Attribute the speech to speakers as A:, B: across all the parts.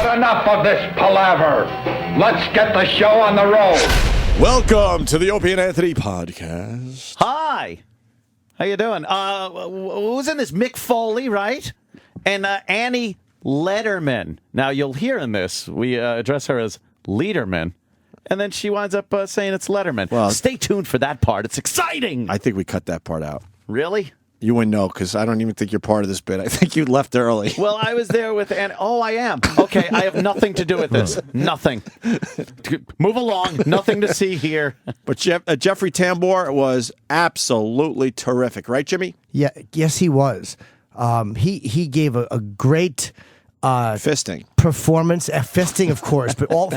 A: But enough of this palaver. Let's get the show on the road.
B: Welcome to the Opie Anthony Podcast.
C: Hi. How you doing? Who's in this? Mick Foley, right? And Annie Lederman. Now, you'll hear in this, we address her as Lederman, and then she winds up saying it's Lederman.
B: Well,
C: stay tuned for that part. It's exciting.
B: I think we cut that part out.
C: Really?
B: You wouldn't know because I don't even think you're part of this bit. I think you left early.
C: Well, I was there with Annie. Oh, I am. Okay, I have nothing to do with this. Nothing. Move along. Nothing to see here.
B: But Jeffrey Tambor was absolutely terrific. Right, Jimmy?
D: Yeah, yes, he was. He gave a great
B: fisting
D: performance. Fisting, of course, but all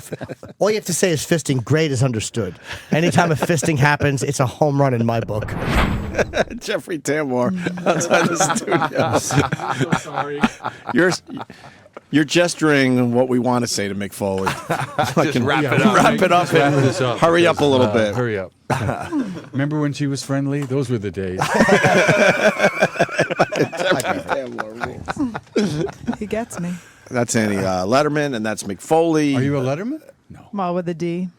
D: you have to say is fisting. Great is understood. Anytime a fisting happens, it's a home run in my book.
B: Jeffrey Tambor outside the studio.
E: I'm so sorry.
B: You're gesturing what we want to say to Mick Foley.
E: Just wrap it up.
B: Wrap it up.
E: Wrap this up.
B: Hurry up a little bit.
E: Hurry up. Remember when she was friendly? Those were the days.
B: Jeffrey Tambor.
F: He gets me.
B: That's Annie Lederman, and that's Mick Foley.
E: Are you a Letterman? No.
F: Well, with a D.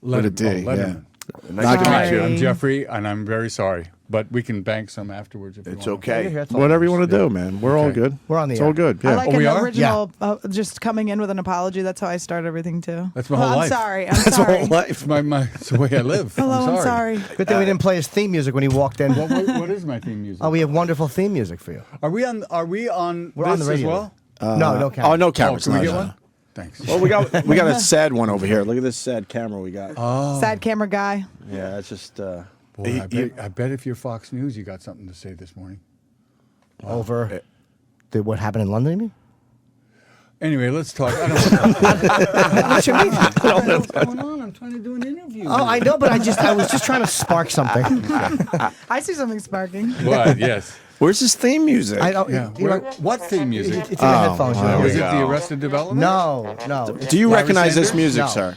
B: With a D,
E: Letterman.
B: Nice
E: to meet you.
F: Sorry.
E: I'm Jeffrey, and I'm very sorry. But we can bank some afterwards if you want.
G: It's okay.
B: Whatever you want to do, man. We're all
E: Okay.
B: good.
D: We're on the
B: It's
D: air.
B: all good.
F: I
B: Yeah.
F: like
E: we
F: an
E: are?
F: original, just coming in with an apology. That's how I start everything, too.
E: That's my whole
F: I'm
E: life.
F: sorry. I'm
B: That's my
F: sorry.
B: whole life.
E: It's it's the way I live.
F: Hello, I'm sorry.
D: Good thing we didn't play his theme music when he walked in.
E: What is my theme music?
D: Oh, we have wonderful theme music for you.
E: Are we on? We're
D: on
E: this
D: the radio.
E: as well?
D: No camera.
B: Oh, no cameras.
E: Can we
B: no,
E: get
B: no.
E: one? Thanks.
B: Well, we got a sad one over here. Look at this sad camera we got.
F: Sad camera guy.
B: Yeah, it's just.
E: Boy, I bet if you're Fox News, you got something to say this morning.
D: Over what happened in London, you mean?
E: Anyway, let's talk. I don't
D: What you mean?
E: know what's going on. I'm trying to do an interview.
D: Oh, I know, but I was just trying to spark something.
F: I see something sparking.
E: What? Yes.
B: Where's his theme music?
D: I don't.
E: Yeah.
D: You know,
E: What theme music?
D: it's in the headphones.
B: there
E: Was
B: we
E: it the Arrested Development?
D: No.
B: Do you
E: Larry
B: recognize this
E: Sanders?
B: music,
D: No.
B: sir?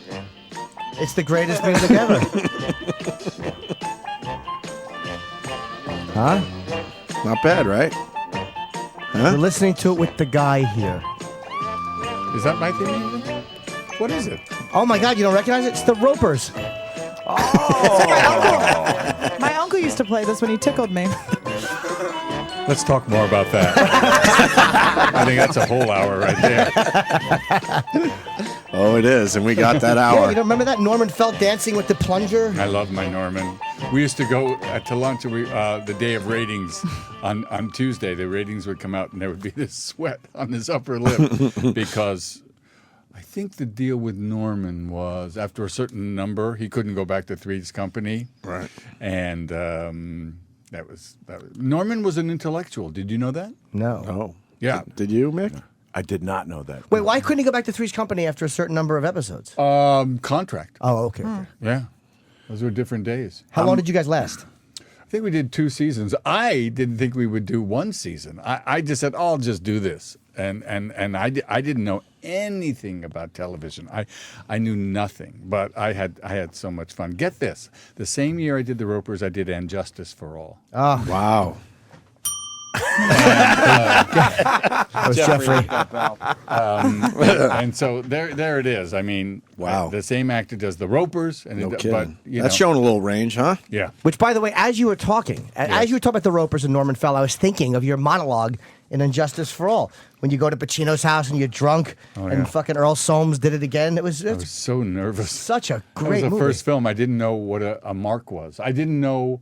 D: It's the greatest music ever. Huh?
B: Not bad, right?
D: We're listening to it with the guy here.
E: Is that my theme music? What is it?
D: Oh my God, you don't recognize it? It's the Ropers.
F: My uncle used to play this when he tickled me.
E: Let's talk more about that. I think that's a whole hour right there.
B: Oh, it is, and we got that
D: Yeah,
B: hour.
D: you don't remember that? Norman Felt dancing with the plunger?
E: I love my Norman. We used to go to lunch the day of ratings on Tuesday. The ratings would come out, and there would be this sweat on his upper lip because I think the deal with Norman was after a certain number, he couldn't go back to Three's Company.
B: Right.
E: And that was Norman was an intellectual. Did you know that?
D: No.
B: Oh.
E: Yeah.
B: Did you, Mick?
G: I did not know that.
D: Wait, why couldn't he go back to Three's Company after a certain number of episodes?
E: Contract.
D: Oh, okay.
E: Yeah. Those were different days.
D: How long did you guys last?
E: I think we did 2 seasons. I didn't think we would do 1 season. I just said, I'll just do this. And I didn't know anything about television. I knew nothing, but I had so much fun. Get this. The same year I did The Ropers, I did And Justice for All.
D: Oh,
B: Wow.
D: that was Jeffrey.
E: And so there it is. I mean,
B: Wow.
E: The same actor does The Ropers. And
B: No
E: but,
B: kidding.
E: you
B: That's
E: know,
B: showing a little range, huh?
E: Yeah.
D: Which, by the way, as you were talking about the Ropers and Norman Fell, I was thinking of your monologue in Injustice for All. When you go to Pacino's house and you're drunk and fucking Earl Soames did it again.
E: I was so nervous.
D: such a
E: That
D: great
E: was the
D: movie.
E: first film. I didn't know what a mark was. I didn't know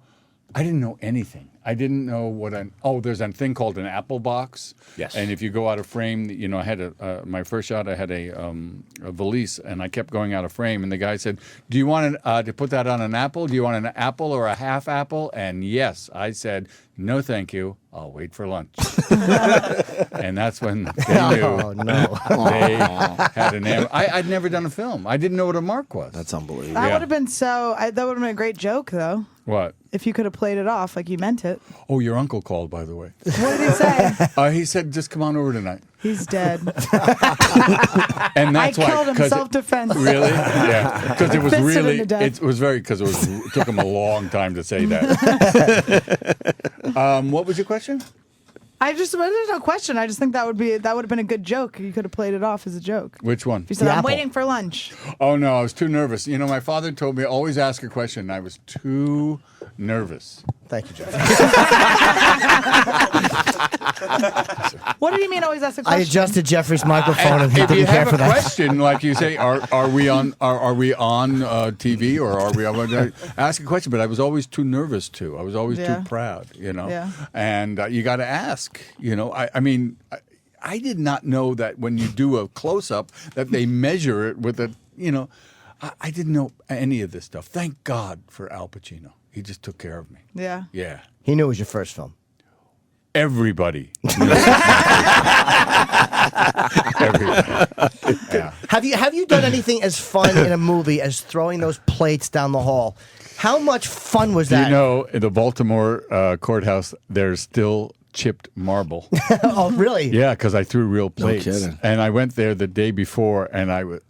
E: anything. I didn't know what there's a thing called an Apple box.
G: Yes.
E: And if you go out of frame, you know, I had my first shot, I had a valise, and I kept going out of frame. And the guy said, do you want to put that on an apple? Do you want an apple or a half apple? And yes, I said, no, thank you. I'll wait for lunch. And that's when they knew.
D: Oh, no.
E: They had an I'd never done a film. I didn't know what a mark was.
B: That's unbelievable.
F: That
E: Yeah.
F: would have been that would have been a great joke, though,
E: What?
F: if you could have played it off like you meant it.
E: Oh, your uncle called, by the way.
F: What did he say?
E: He said, just come on over tonight.
F: He's dead.
E: And
F: I
E: that's why.
F: killed him
E: 'cause
F: self-defense.
E: Really? Yeah. Because it was
F: Fisted him
E: really,
F: to death.
E: it was very, because it took him a long time to say that. What was your question?
F: There's no question. I just think that would have been a good joke. You could have played it off as a joke.
E: Which one?
F: If you said,
D: The
F: I'm
D: apple.
F: waiting for lunch.
E: Oh, no, I was too nervous. You know, my father told me always ask a question, and I was too nervous.
D: Thank you, Jeff.
F: What did you mean always ask a question?
D: I adjusted Jeffrey's microphone and he
E: If you
D: didn't care
E: have
D: for
E: a
D: that.
E: question, like you say, are we on TV or are we on? Ask a question, but I was always too nervous to. I was always
F: Yeah.
E: too proud, you know.
F: Yeah.
E: And you got to ask, you know. I mean, I did not know that when you do a close up that they measure it with a, you know. I didn't know any of this stuff. Thank God for Al Pacino. He just took care of me.
F: Yeah.
E: Yeah.
D: He knew it was your first film.
E: Everybody. Everybody. Yeah.
D: Have you done anything as fun in a movie as throwing those plates down the hall? How much fun was that?
E: You know, in the Baltimore courthouse, there's still chipped marble.
D: Oh, really?
E: Yeah, because I threw real plates.
B: kidding.
E: And I went there the day before, and I was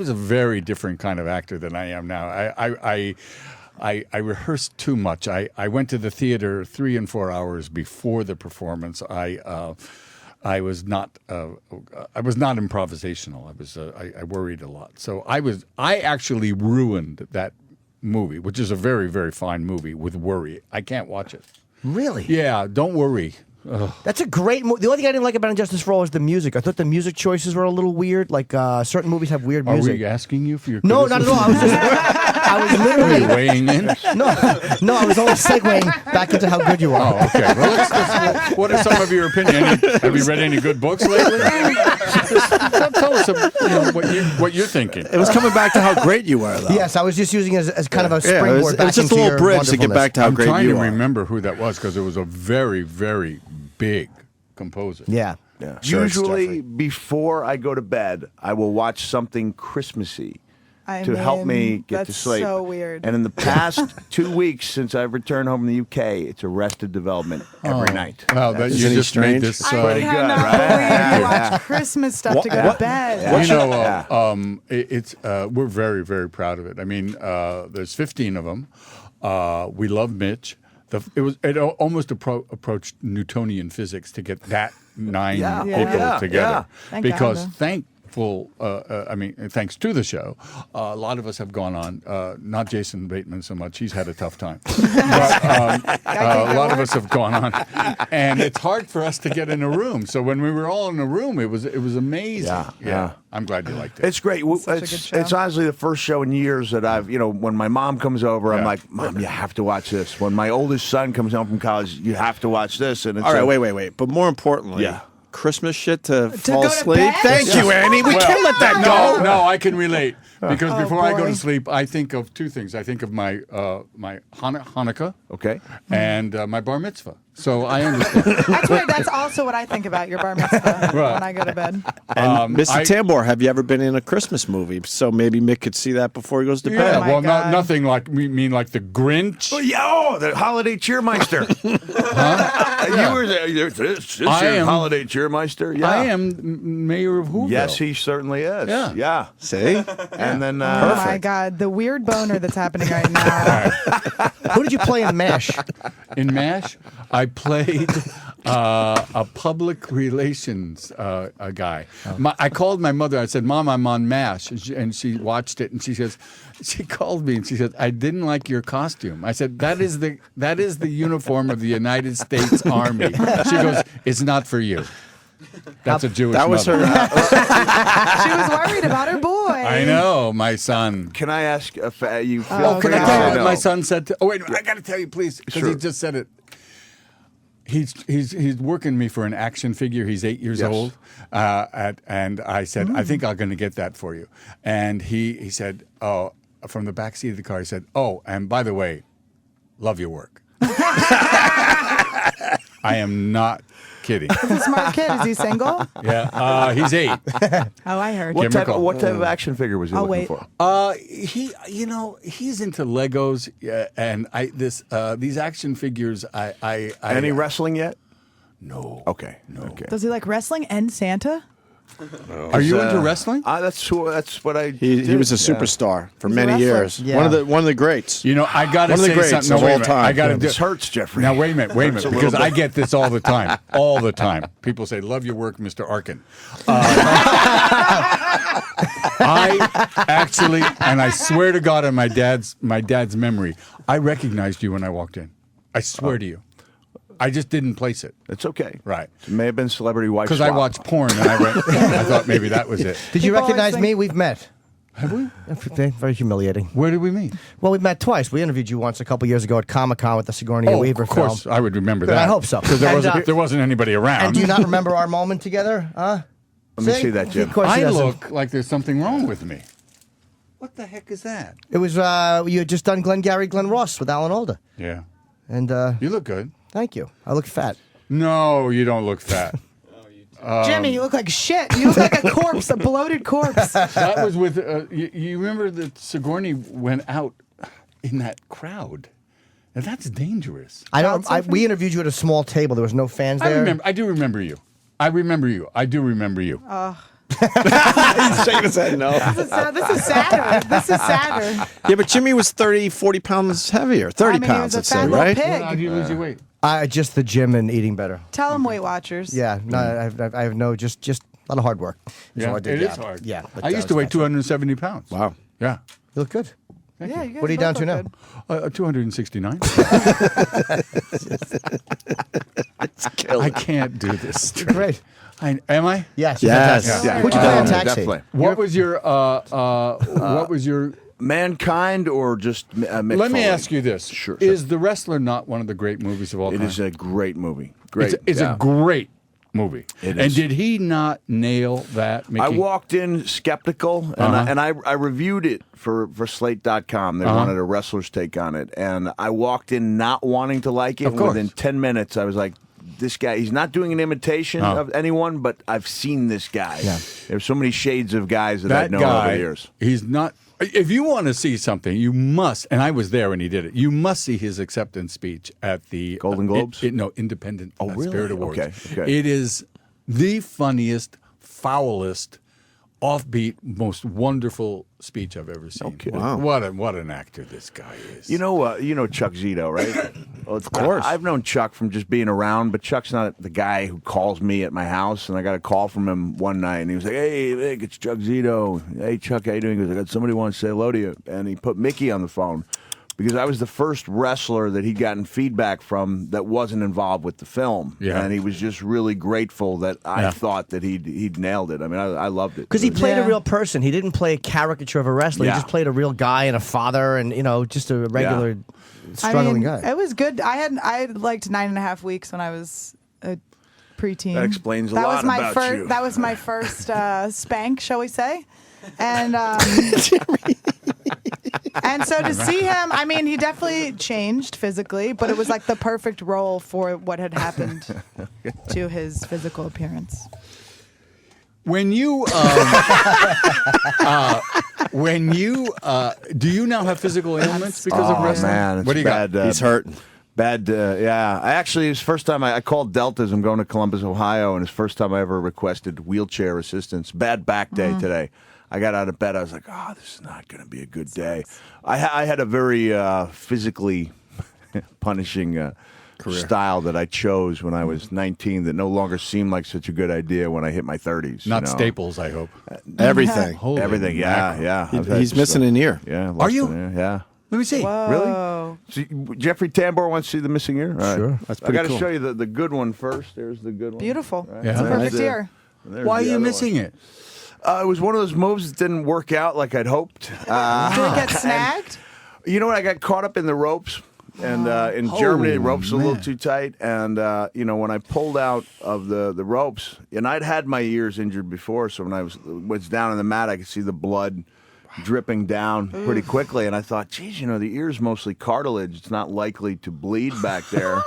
E: a very different kind of actor than I am now. I rehearsed too much. I went to the theater 3 and 4 hours before the performance. I was not improvisational. I worried a lot. So I actually ruined that movie, which is a very, very fine movie, with worry. I can't watch it.
D: Really?
E: Yeah, don't worry. Ugh.
D: That's a great movie. The only thing I didn't like about Injustice for All is the music. I thought the music choices were a little weird. Like certain movies have weird
E: Are
D: music.
E: we asking you for your
D: No, not at all. I was just, I was
E: Are you
D: literally
E: weighing in?
D: no. I was only segueing back into how good you are.
E: Oh, okay. Well, what are some of your opinions? Have you read any good books lately? Tell us what you're thinking.
B: It was coming back to how great you were, though.
D: Yes, I was just using it as kind of a
B: Yeah,
D: springboard.
B: it was just a
D: back into
B: little
D: your
B: bridge to get back to how
E: I'm
B: great
E: trying
B: you
E: to
B: are.
E: remember who that was because it was a very, very big composer.
D: Yeah.
G: Yeah.
B: Sure, it's
G: Usually,
B: Jeffrey.
G: before I go to bed, I will watch something Christmassy
F: I
G: to help
F: mean,
G: me get to
F: that's
G: sleep.
F: so weird.
G: And in the past 2 weeks since I've returned home in the UK, it's Arrested Development every night.
E: Wow, that, you
B: Isn't he
E: just
B: strange?
E: made this.
F: I
G: pretty good,
F: cannot
G: right?
F: believe you watch Christmas stuff to go to bed.
E: You know,
G: Yeah.
E: we're very, very proud of it. I mean, there's 15 of them. We love Mitch. It almost approached Newtonian physics to get that 9
G: Yeah.
E: people
G: Yeah.
E: together.
G: Yeah.
F: Thank
E: Because
F: God,
E: thanks to the show, a lot of us have gone on. Not Jason Bateman so much; he's had a tough time. But a lot of us have gone on, and it's hard for us to get in a room. So when we were all in a room, it was amazing.
G: Yeah.
E: I'm glad you liked it.
G: It's great.
F: Such a good show.
G: It's honestly the first show in years that I've, when my mom comes over, I'm
E: Yeah.
G: like, Mom, you have to watch this. When my oldest son comes home from college, you have to watch this. And it's
B: All right,
G: like,
B: wait. But more importantly,
G: Yeah.
B: Christmas shit to fall
F: go to
B: asleep.
F: bed?
B: Thank you, Annie. We can't let that go.
E: No, I can relate because
F: Oh,
E: before I go
F: boy.
E: to sleep, I think of two things. I think of my my Hanukkah
G: Okay.
E: and my bar mitzvah. So I understand.
F: That's weird. That's also what I think about your bar mitzvah when I go to bed.
B: And Mr.
E: I-
B: Tambor, have you ever been in a Christmas movie? So maybe Mick could see that before he goes to
E: Yeah,
B: bed.
F: Oh my
E: well,
F: God.
E: nothing like like the Grinch.
G: The Holiday Cheermeister. You were there. This
E: I
G: year's
E: am-
G: Holiday Cheermeister. Yeah.
E: I am mayor of Whoville.
G: Yes, he certainly is.
E: Yeah.
G: Yeah.
B: See?
G: And then
F: Oh my God, the weird boner that's happening right now.
D: Who did you play in MASH?
E: In MASH, I played a public relations guy. I called my mother. I said, "Mom, I'm on MASH," and she watched it, and she called me and she said, "I didn't like your costume." I said, "That is the uniform of the United States Army." She goes, "It's not for you." That's a Jewish
B: That was
E: mother.
B: her.
F: She was worried about her boy.
E: I know, my son.
G: can I ask if you feel
F: Oh,
G: free
E: Can I
G: to
E: tell
G: say
E: you what
G: no?
E: my son said? Oh wait, I got to tell you, please, because he
G: Sure.
E: just said it. He's working me for an action figure. He's 8 years
G: Yes.
E: old, and I said, I think I'm going to get that for you. And he said, oh, from the back seat of the car, he said, oh, and by the way, love your work. I am not kidding.
F: He's a smart kid. Is he single?
E: Yeah, he's 8.
F: Oh, I heard.
G: What
E: Give him a
G: type,
E: call.
G: what type of action figure was he
F: I'll
G: looking
F: wait.
G: for?
E: He's into Legos, and these action figures.
G: Any wrestling yet?
E: No.
G: Okay. Okay.
F: Does he like wrestling and Santa?
E: Are you into wrestling?
G: That's what I.
B: He was a superstar for many years.
D: Yeah.
B: One of the greats.
E: You know, I got to
B: One of the
E: say
B: greats
E: something.
B: of
E: No, wait a
B: all
E: minute.
B: time.
E: I got to do.
G: This hurts, Jeffrey.
E: Now wait a minute,
G: a little
E: because I
G: bit.
E: get this all the time, People say, "Love your work, Mr. Arkin." I actually, and I swear to God, on my dad's memory, I recognized you when I walked in. I swear to you, I just didn't place it.
G: It's okay.
E: Right.
G: It may have been Celebrity Wife
E: Because I
G: Swap.
E: watched porn and I thought maybe that was it.
D: Did you
F: People always
D: recognize
F: think-
D: me? We've met.
E: Have we?
D: Very humiliating.
E: Where did we meet?
D: Well, we've met twice. We interviewed you once a couple years ago at Comic-Con with the Sigourney Weaver
E: of course,
D: film.
E: I would remember
D: But
E: that.
D: I hope so.
E: Because
D: And,
E: there wasn't anybody around.
D: And do you not remember our moment together? Huh?
G: Let me see that, Jim.
D: Of course he
E: I
D: doesn't.
E: look like there's something wrong with me. What the heck is that?
D: It was you had just done Glenn Ross with Alan Alda,
E: Yeah.
D: and
E: You look good.
D: thank you. I look fat.
E: No, you don't look fat.
F: Jimmy, you look like shit. You look like a corpse, a bloated corpse.
E: That was with, you remember that Sigourney went out in that crowd. Now that's dangerous.
D: I don't. We interviewed you at a small table. There was no fans there.
E: I do remember you. I do remember you.
B: He's shaking his head no.
F: This is sadder. This is sadder.
B: Yeah, but Jimmy was 30, 40 pounds heavier. 30
F: I mean,
B: pounds,
F: he
B: let's
F: was a
B: say,
F: fat little
B: right?
F: pig.
E: How do you lose your weight?
D: Just the gym and eating better.
F: Tell them, Weight Watchers.
D: Yeah, no, I have no just a lot of hard work.
E: Yeah,
D: all I did.
E: it is hard.
D: Yeah,
E: I used to weigh 270 pounds.
B: Wow.
E: Yeah.
D: You look good.
F: Yeah, you guys
D: What are you down
F: both
D: to
F: look
D: now?
F: good.
E: 269. I can't do this.
D: Great.
E: Am I?
D: Yes.
B: Yes.
D: fantastic.
G: Yeah.
D: Who'd you play in
G: Yeah,
D: Taxi?
G: definitely.
E: What was your
G: Mankind or just Mick
E: Let me
G: Foley?
E: ask you this.
G: Sure.
E: Is The Wrestler not one of the great movies of all
G: It
E: time?
G: is a great movie. Great.
E: It's
G: yeah.
E: a great movie.
G: It
E: And
G: is.
E: did he not nail that, Mickey?
G: I walked in skeptical, and I reviewed it for Slate.com. They wanted a wrestler's take on it, and I walked in not wanting to like it.
E: Of course.
G: Within 10 minutes, I was like, this guy, he's not doing an imitation of anyone, but I've seen this guy.
D: Yeah.
G: There's so many shades of guys that I've
E: that
G: known over
E: guy,
G: the years.
E: he's not. If you want to see something, you must, and I was there when he did it, you must see his acceptance speech at the
G: Golden Globes?
E: Independent
G: really?
E: Spirit Awards.
G: Okay.
E: It is the funniest, foulest, offbeat, most wonderful speech I've ever seen.
G: Okay.
B: Wow.
E: What an actor this guy is.
G: You know Chuck Zito, right? Well, of
B: course.
G: I've known Chuck from just being around, but Chuck's not the guy who calls me at my house. And I got a call from him one night, and he was like, "Hey, Mick, it's Chuck Zito. Hey, Chuck, how you doing?" He goes, "I got somebody who wants to say hello to you." And he put Mickey on the phone because I was the first wrestler that he'd gotten feedback from that wasn't involved with the film.
E: Yeah.
G: And he was just really grateful that I thought that he'd nailed it. I mean, I loved it.
D: Because he played a
F: Yeah.
D: real person. He didn't play a caricature of a wrestler.
G: Yeah.
D: He just played a real guy and a father, and just a regular struggling guy.
F: It was good. I liked 9.5 weeks when I was a preteen.
G: That explains a
F: that
G: lot
F: was my
G: about
F: first,
G: you.
F: That was my first spank, shall we say? And and so to see him, I mean, he definitely changed physically, but it was like the perfect role for what had happened to his physical appearance.
E: When you, do you now have physical ailments because of wrestling?
G: Man, it's
E: what do you
G: bad.
E: got?
B: He's hurt.
G: Bad, yeah. I actually, it's the first time I called Deltas. I'm going to Columbus, Ohio, and it's the first time I ever requested wheelchair assistance. Bad back day today. I got out of bed. I was like, oh, this is not going to be a good day. I had a very physically punishing style that I chose when I was 19 that no longer seemed like such a good idea when I hit my 30s.
E: Not Staples, I hope.
B: Everything.
E: Holy
G: Everything,
E: mackerel.
G: yeah. I've had
B: He's missing an ear.
G: Yeah.
E: Are
G: lost
E: you?
G: an ear, yeah.
E: Let me see.
F: Whoa.
G: See, Jeffrey Tambor wants to see the missing ear? All right.
D: Sure.
B: That's
G: I
B: pretty
G: got to
B: cool.
G: show you the good one first. There's the good one.
F: Beautiful.
G: Right.
F: It's a
E: Yeah.
F: perfect
G: There's
F: ear.
G: there's
E: Why are
G: the
E: you
G: other
E: missing
G: one.
E: it?
G: It was one of those moves that didn't work out like I'd hoped.
F: Did it get snagged?
G: You know what? I got caught up in the ropes. And in Germany, the ropes were a little
E: man.
G: too tight. And, when I pulled out of the ropes, and I'd had my ears injured before, so when I was down in the mat, I could see the blood dripping down pretty quickly. And I thought, geez, the ear's mostly cartilage. It's not likely to bleed back there.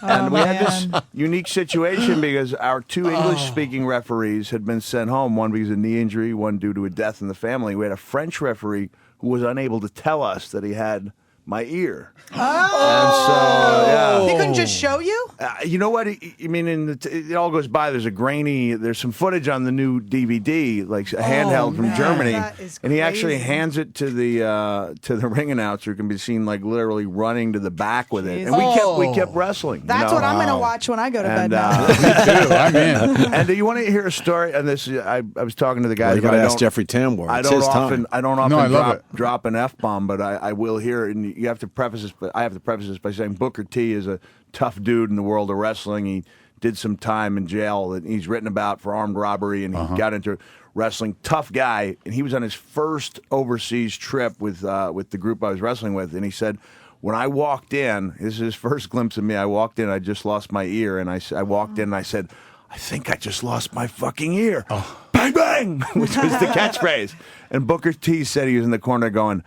G: And we had this unique situation because our two English-speaking referees had been sent home, one because of knee injury, one due to a death in the family. We had a French referee who was unable to tell us that he had my ear. And so,
F: He couldn't just show you?
G: You know what? I mean, it all goes by. There's some footage on the new DVD, like a handheld from Germany,
F: That is
G: and he actually
F: crazy.
G: hands it to the ring announcer, who can be seen like literally running to the back with it. And we kept wrestling.
F: That's what I'm going to watch when I go to bed now.
E: Me too. I'm in.
G: And do you want to hear a story? And this, I was talking to the guy.
B: Well, you got to ask Jeffrey Tambor.
G: I
B: It's
G: don't
B: his
G: often,
B: time.
G: I don't often
E: No, I love
G: drop an F-bomb, but I will here, and you have to preface this. But I have to preface this by saying Booker T is a tough dude in the world of wrestling. He did some time in jail that he's written about for armed robbery, and he got into wrestling. Tough guy, and he was on his first overseas trip with the group I was wrestling with, and he said, when I walked in, this is his first glimpse of me. I walked in, I just lost my ear, and I walked in and I said, I think I just lost my fucking ear. Bang, bang, which was the catchphrase. And Booker T said he was in the corner going,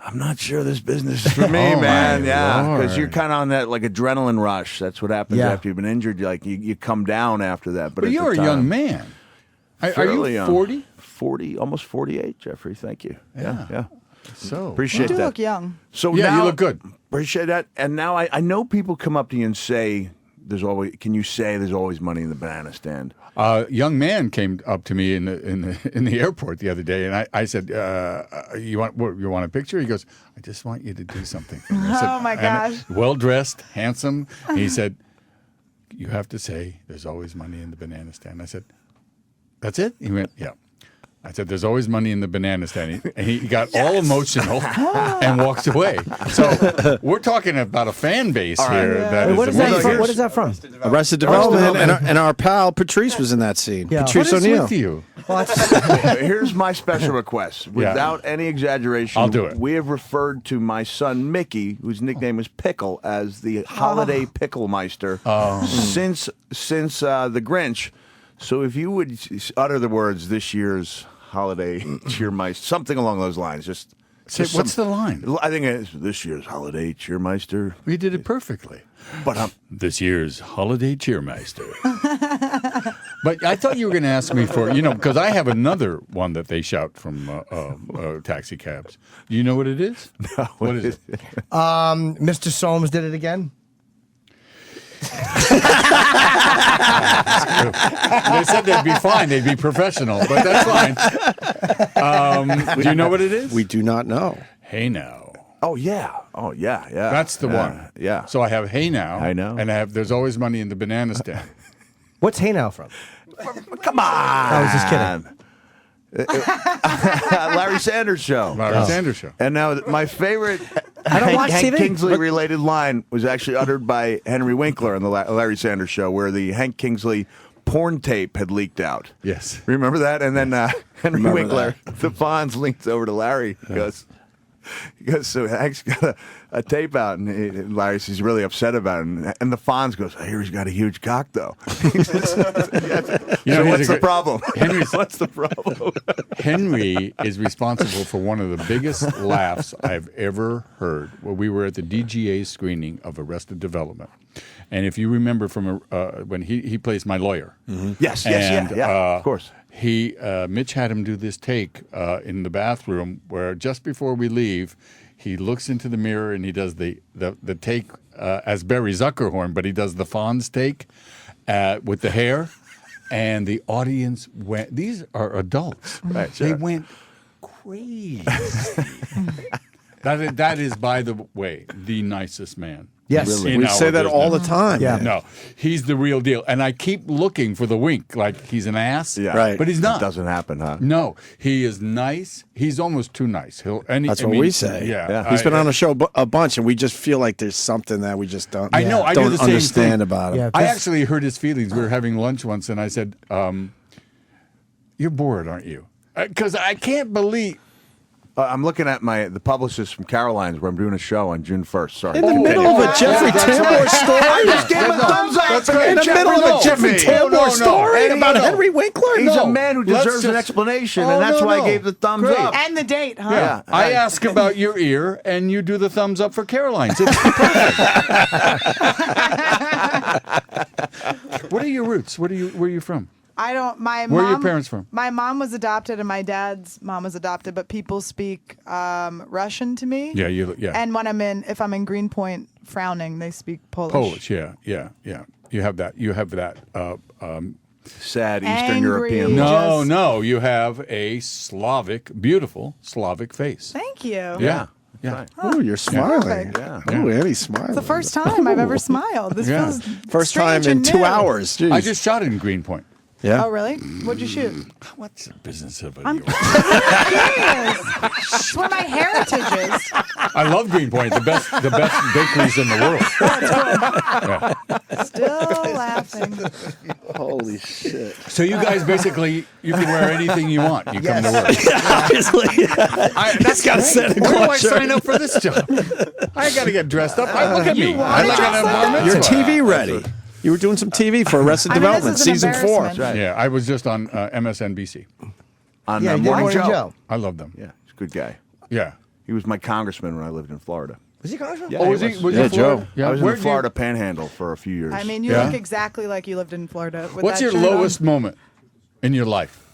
G: I'm not sure this business is for me,
E: Oh,
G: man.
E: my
G: Yeah,
E: Lord.
G: because you're kind of on that like adrenaline rush. That's what happens
D: Yeah.
G: after you've been injured. You come down after that. But
E: But
G: at
E: you're a
G: the
E: young
G: time,
E: man. Are
G: fairly
E: you
G: young.
E: 40?
G: 40, almost 48, Jeffrey. Thank you. Yeah.
E: So
F: You
G: Appreciate
F: do
G: that.
F: look young.
G: So
E: Yeah,
G: now,
E: you look good.
G: Appreciate that. And now I know people come up to you and say, can you say there's always money in the banana stand?
E: A young man came up to me in the airport the other day, and I said, "You want a picture?" He goes, "I just want you to do something for me." I said,
F: Oh, my
E: and
F: gosh.
E: well dressed, handsome. And he said, "You have to say there's always money in the banana stand." I said, "That's it?" He went, "Yeah." I said, "There's always money in the banana stand." And he got all emotional and walked away. So we're talking about a fan base here.
F: Yeah.
E: That
D: Wait,
E: is
D: what is that
E: amazing.
D: from? What is that from?
B: Arrested Development, and our pal Patrice was in that scene.
D: Yeah.
B: Patrice
E: What is
B: O'Neill.
E: with you?
D: Well, that's-
G: Here's my special request. Without any exaggeration,
E: I'll do it.
G: We have referred to my son Mickey, whose nickname is Pickle, as the holiday pickle meister since the Grinch. So if you would utter the words "this year's holiday cheermeister," something along those lines, just
E: What's the line?
G: I think it's this year's holiday cheermeister.
E: You did it perfectly.
G: But
E: This year's holiday cheermeister. But I thought you were going to ask me for, because I have another one that they shout from taxi cabs. Do you know what it is? No. What is it?
D: Mr. Soames did it again.
E: They said they'd be fine. They'd be professional, but that's fine. Do you know what it is?
B: We do not know.
E: Hey Now.
G: oh yeah,
E: That's the one.
G: Yeah.
E: So I have Hey Now.
G: I know.
E: And I have There's Always Money in the Banana Stand.
D: What's Hey Now from?
G: Come on,
D: I was just kidding.
G: Larry Sanders Show.
E: Larry Sanders Show.
G: And now my favorite
D: I don't watch
G: Hank
D: TV.
G: Kingsley related line was actually uttered by Henry Winkler on the Larry Sanders Show, where the Hank Kingsley porn tape had leaked out.
E: Yes.
G: Remember that? And then Henry
B: Remember
G: Winkler, the Fonz, leans over to Larry. He goes, so Hank's got a tape out, and Larry says he's really upset about it. And the Fonz goes, I hear he's got a huge cock, though. So
E: he's
G: what's
E: a
G: the problem?
E: What's the problem? Henry is responsible for one of the biggest laughs I've ever heard. Well, we were at the DGA screening of Arrested Development. And if you remember from when he plays my lawyer.
G: Yes,
E: And,
G: of course.
E: Mitch had him do this take in the bathroom where just before we leave, he looks into the mirror and he does the take as Barry Zuckerhorn, but he does the Fonz take with the hair. And the audience went, these are adults.
G: Right,
E: They
G: sure.
E: went crazy. That is, by the way, the nicest man.
D: Yes.
E: in
B: We
E: our
B: say that all the
E: business.
B: time.
D: Yeah.
E: No, he's the real deal. And I keep looking for the wink, like he's an ass.
G: Yeah.
B: Right.
E: But he's not.
G: It doesn't happen, huh?
E: No, he is nice. He's almost too nice.
B: That's what we say.
E: Yeah.
B: He's been on the show a bunch, and we just feel like there's something that we just don't.
E: I know, I do
B: don't
E: the same
B: understand
E: thing.
B: about him.
D: Yeah.
E: I actually hurt his feelings. We were having lunch once, and I said, "You're bored, aren't you?" Because I can't believe.
G: I'm looking at the publicist from Caroline's, where I'm doing a show on June 1st. Sorry.
B: In the middle of a Jeffrey Tambor story?
G: I just gave a thumbs up.
E: That's
G: for
E: great.
B: In the
G: Jeffrey
B: middle of a Jeffrey
G: Jeffrey.
B: Tambor
E: No.
B: story
G: And
B: about
G: no.
B: Henry Winkler?
G: He's
B: No.
G: a man who
E: Let's
G: deserves an
E: just-
G: explanation,
E: Oh,
G: and that's
E: no,
G: why
E: no.
G: I gave the thumbs
E: Great.
G: up.
F: And the date, huh?
G: Yeah.
E: I ask about your ear, and you do the thumbs up for Caroline's. It's perfect. What are your roots? Where are you from?
F: I don't. My
E: Where
F: mom.
E: are your parents from?
F: My mom was adopted, and my dad's mom was adopted. But people speak Russian to me.
E: Yeah, yeah.
F: And when if I'm in Greenpoint, frowning, they speak Polish.
E: Polish, yeah. You have that.
G: Sad Eastern
F: Angry.
G: European.
E: No. You have a beautiful Slavic face.
F: Thank you.
E: Yeah.
B: Oh, you're smiling.
F: Perfect.
G: Yeah.
B: Oh, Annie's smiling.
F: It's the first time I've ever smiled. This
E: Yeah.
F: feels
B: First time
F: strange
B: in
F: and
B: 2
F: new.
B: hours. Jeez.
E: I just shot in Greenpoint.
B: Yeah.
F: Oh, really? What'd you shoot?
E: What's the business of it?
F: I'm curious. It's where my heritage is.
E: I love Greenpoint, the best bakeries in the world.
F: Still laughing.
B: Holy shit.
E: So you guys basically, you can wear anything you want. You come to work.
B: Obviously.
E: That's
B: got Santa
E: Where do I
B: Claus shirt.
E: sign up for this job? I got to get dressed up. Look at me. I
F: wanna
E: look
F: dress
E: at
F: up?
B: You're TV ready. You were doing some TV for Arrested
F: I mean,
B: Development,
F: this is an
B: season 4.
F: embarrassment.
E: Yeah, I was just on MSNBC.
G: On
D: Yeah, you did
G: Morning
D: Morning
G: Joe.
D: Joe.
E: I love them.
G: Yeah, he's a good guy.
E: Yeah.
G: He was my congressman when I lived in Florida.
D: Was he congressman?
G: Yeah,
E: Oh, was he? Was he
B: Yeah,
E: Florida?
B: Joe.
E: Yeah.
G: I was in
E: Where
G: the
E: do you-
G: Florida Panhandle for a few years.
F: I mean, you
E: Yeah.
F: look exactly like you lived in Florida. With
E: What's
F: that
E: your
F: shirt on.
E: lowest moment in your life?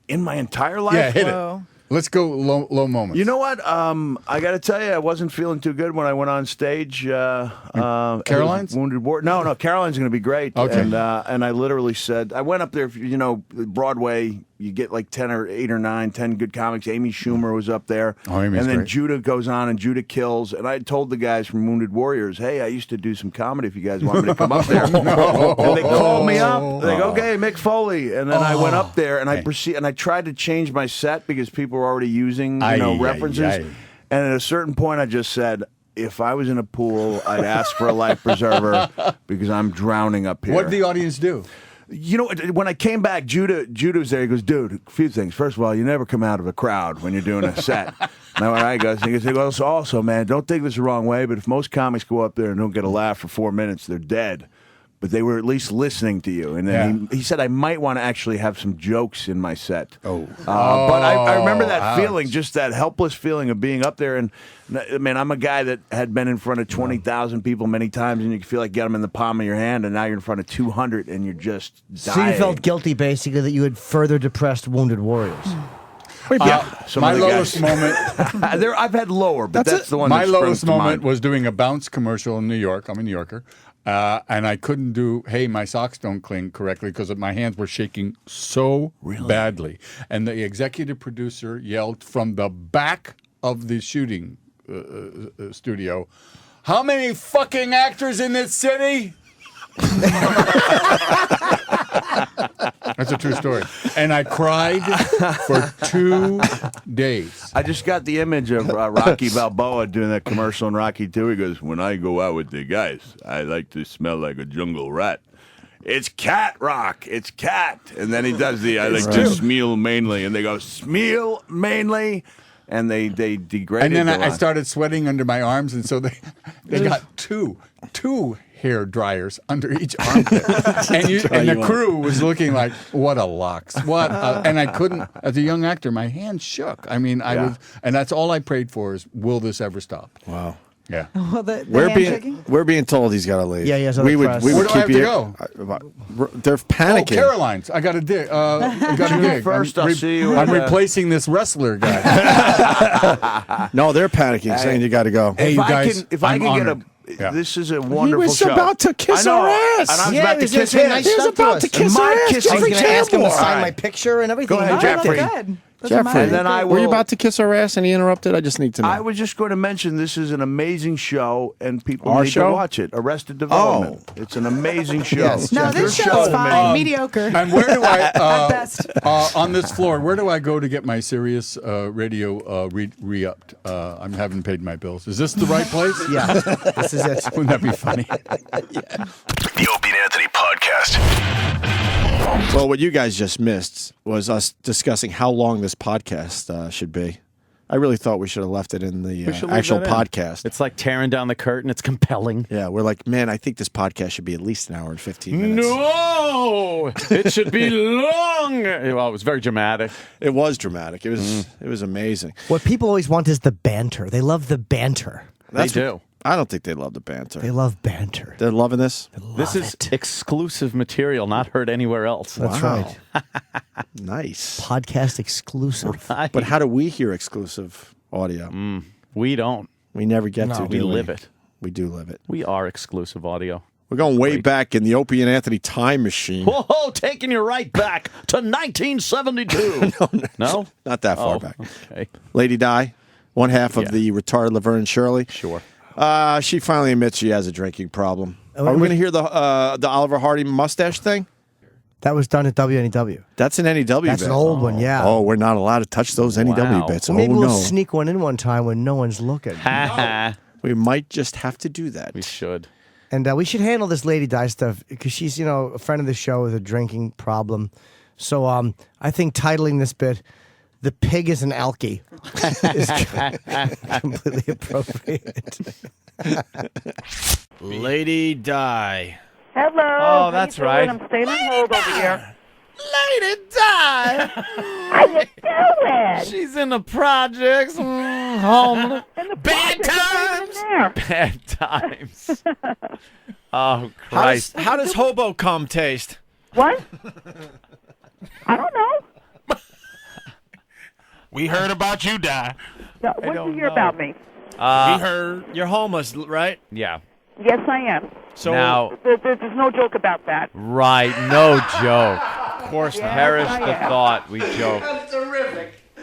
G: in my entire life.
E: Yeah, hit
F: Whoa.
E: it. Let's go low moments.
G: You know what? I got to tell you, I wasn't feeling too good when I went on stage.
E: Caroline's?
G: Wounded War. No, Caroline's going to be great.
E: Okay.
G: And I literally said, I went up there. You know, Broadway. You get like 10 or 8 or 9, 10 good comics. Amy Schumer was up there.
E: Oh, Amy's
G: and then
E: great.
G: Judah goes on, and Judah kills. And I told the guys from Wounded Warriors, hey, I used to do some comedy if you guys want me to come up there. And they called me up. They go, okay, Mick Foley. And then I went up there, and I tried to change my set because people were already using references.
E: Aye.
G: And at a certain point, I just said, if I was in a pool, I'd ask for a life preserver because I'm drowning up here.
E: What did the audience do?
G: You know, when I came back, Judah was there. He goes, dude, a few things. First of all, you never come out of a crowd when you're doing a set. And I went, he goes, also, man, don't take this the wrong way, but if most comics go up there and don't get a laugh for 4 minutes, they're dead. But they were at least listening to you. And then he said, I might want to actually have some jokes in my set. But I remember that feeling, just that helpless feeling of being up there. And, man, I'm a guy that had been in front of 20,000 people many times, and you feel like you got them in the palm of your hand, and now you're in front of 200, and you're just dying.
D: So you felt guilty, basically, that you had further depressed Wounded Warriors.
G: Some
E: My
G: of the
E: lowest
G: guys-
E: moment.
G: I've had lower, but that's the one
E: My
G: that springs
E: lowest
G: to
E: moment
G: mind.
E: was doing a Bounce commercial in New York. I'm a New Yorker. And I couldn't do, hey, my socks don't clean correctly because my hands were shaking so badly. And the executive producer yelled from the back of the shooting studio, how many fucking actors in this city? That's a true story. And I cried for 2 days.
G: I just got the image of Rocky Balboa doing that commercial in Rocky 2. He goes, when I go out with the guys, I like to smell like a jungle rat. It's cat rock. It's cat. And then he does I like to smell mainly. And they go, smell mainly. And they degrade
E: And then
G: it.
E: I started sweating under my arms, and so they got two hair dryers under each armpit, and the crew was looking like, "What a locks! And I couldn't. As a young actor, my hands shook. I mean, I was, and that's all I prayed for is, will this ever stop?
B: Wow.
E: Yeah.
F: Well, the
B: We're being told he's got to leave.
D: Yeah, he has other
B: we would
D: press.
B: we
E: Where
B: would
E: do I
B: keep
E: have to
B: you. They're panicking.
E: Oh, Caroline's. I got a dig. Got a gig.
G: First, I'll see you
E: I'm
G: at,
E: replacing this wrestler guy.
B: No, they're panicking, saying you got to go.
E: Hey, you
G: I
E: guys,
G: can, if I
E: I'm
G: can
E: honored.
G: get
E: Yeah.
G: this is a wonderful
B: was
G: show.
B: about to kiss
G: I know,
B: our ass.
G: and I was
D: Yeah,
G: about
D: he
G: to
D: was gonna
G: kiss
D: say
G: him.
D: nice
B: He was
D: stuff to
B: about
D: us.
B: to kiss
G: My
B: our ass.
G: kissing
D: I was
B: Jeffrey
D: going to ask him to
B: Tambor.
D: sign my picture and everything.
G: Go ahead,
F: Oh,
G: Jeffrey.
F: that's good. Those
B: Jeffrey,
F: are mine.
G: And then I
B: were you
G: will-
B: about to kiss our ass and he interrupted? I just need to know.
G: I was just going to mention this is an amazing show, and people
B: Our
G: need
B: show?
G: to watch it. Arrested Development. It's an amazing show.
D: Yes.
F: No,
G: Your
F: this
G: show
F: show's
G: is
F: fine.
G: amazing.
F: Mediocre.
E: And where do I,
F: At best.
E: on this floor, where do I go to get my Sirius radio re-upped? I haven't paid my bills. Is this the right place?
D: Yeah, this is it.
E: Wouldn't that be funny?
H: The Opie Anthony Podcast.
B: Well, what you guys just missed was us discussing how long this podcast should be. I really thought we should have left it in the
C: should leave
B: actual
C: that in.
B: podcast.
C: It's like tearing down the curtain. It's compelling.
B: Yeah, we're like, man, I think this podcast should be at least an hour and 15 minutes.
C: No, it should be long. Well, it was very dramatic.
B: It was dramatic. It was amazing.
D: What people always want is the banter. They love the banter.
C: They do.
B: I don't think they love the banter.
D: They love banter.
B: They're loving this?
C: This is exclusive material, not heard anywhere else.
D: That's right.
B: Nice.
D: Podcast exclusive.
C: Right.
B: But how do we hear exclusive audio?
C: We don't.
B: We never get to.
C: We
B: do
C: live it.
B: We do live it.
C: We are exclusive audio.
B: We're going way back in the Opie and Anthony time machine.
C: Whoa, taking you right back to 1972. No?
B: Not that far back.
C: Okay.
B: Lady Di, one half of
C: Yeah.
B: the retarded Laverne and Shirley.
C: Sure.
B: She finally admits she has a drinking problem. Are we going to hear the Oliver Hardy mustache thing?
D: That was done at WNEW.
B: That's an NEW
D: That's
B: bit.
D: an old one, yeah.
B: Oh, we're not allowed to touch those NEW
C: Wow.
B: bits.
D: Well, maybe
B: oh,
D: we'll
B: no.
D: sneak one in one time when no one's looking.
B: We might just have to do that.
C: We should.
D: And we should handle this Lady Di stuff because she's, a friend of the show with a drinking problem. So I think titling this bit, "The Pig is an Alky," is completely appropriate.
B: Lady Di.
I: Hello.
C: Oh, that's right.
I: I'm staying on hold over here.
B: Lady Di.
I: How you doing?
C: She's in the projects. Homeless.
I: In the bad times.
C: Bad times. Oh, Christ.
B: How does hobo cum taste?
I: What? I don't know.
J: We heard about you, Di.
I: No, what did you hear about me?
J: We heard.
B: You're homeless, right?
C: Yeah.
I: Yes, I am.
B: So
C: Now,
I: There's no joke about that.
C: right, no joke.
B: of course not.
C: Perish
I: I
C: the
I: am.
C: thought we joke.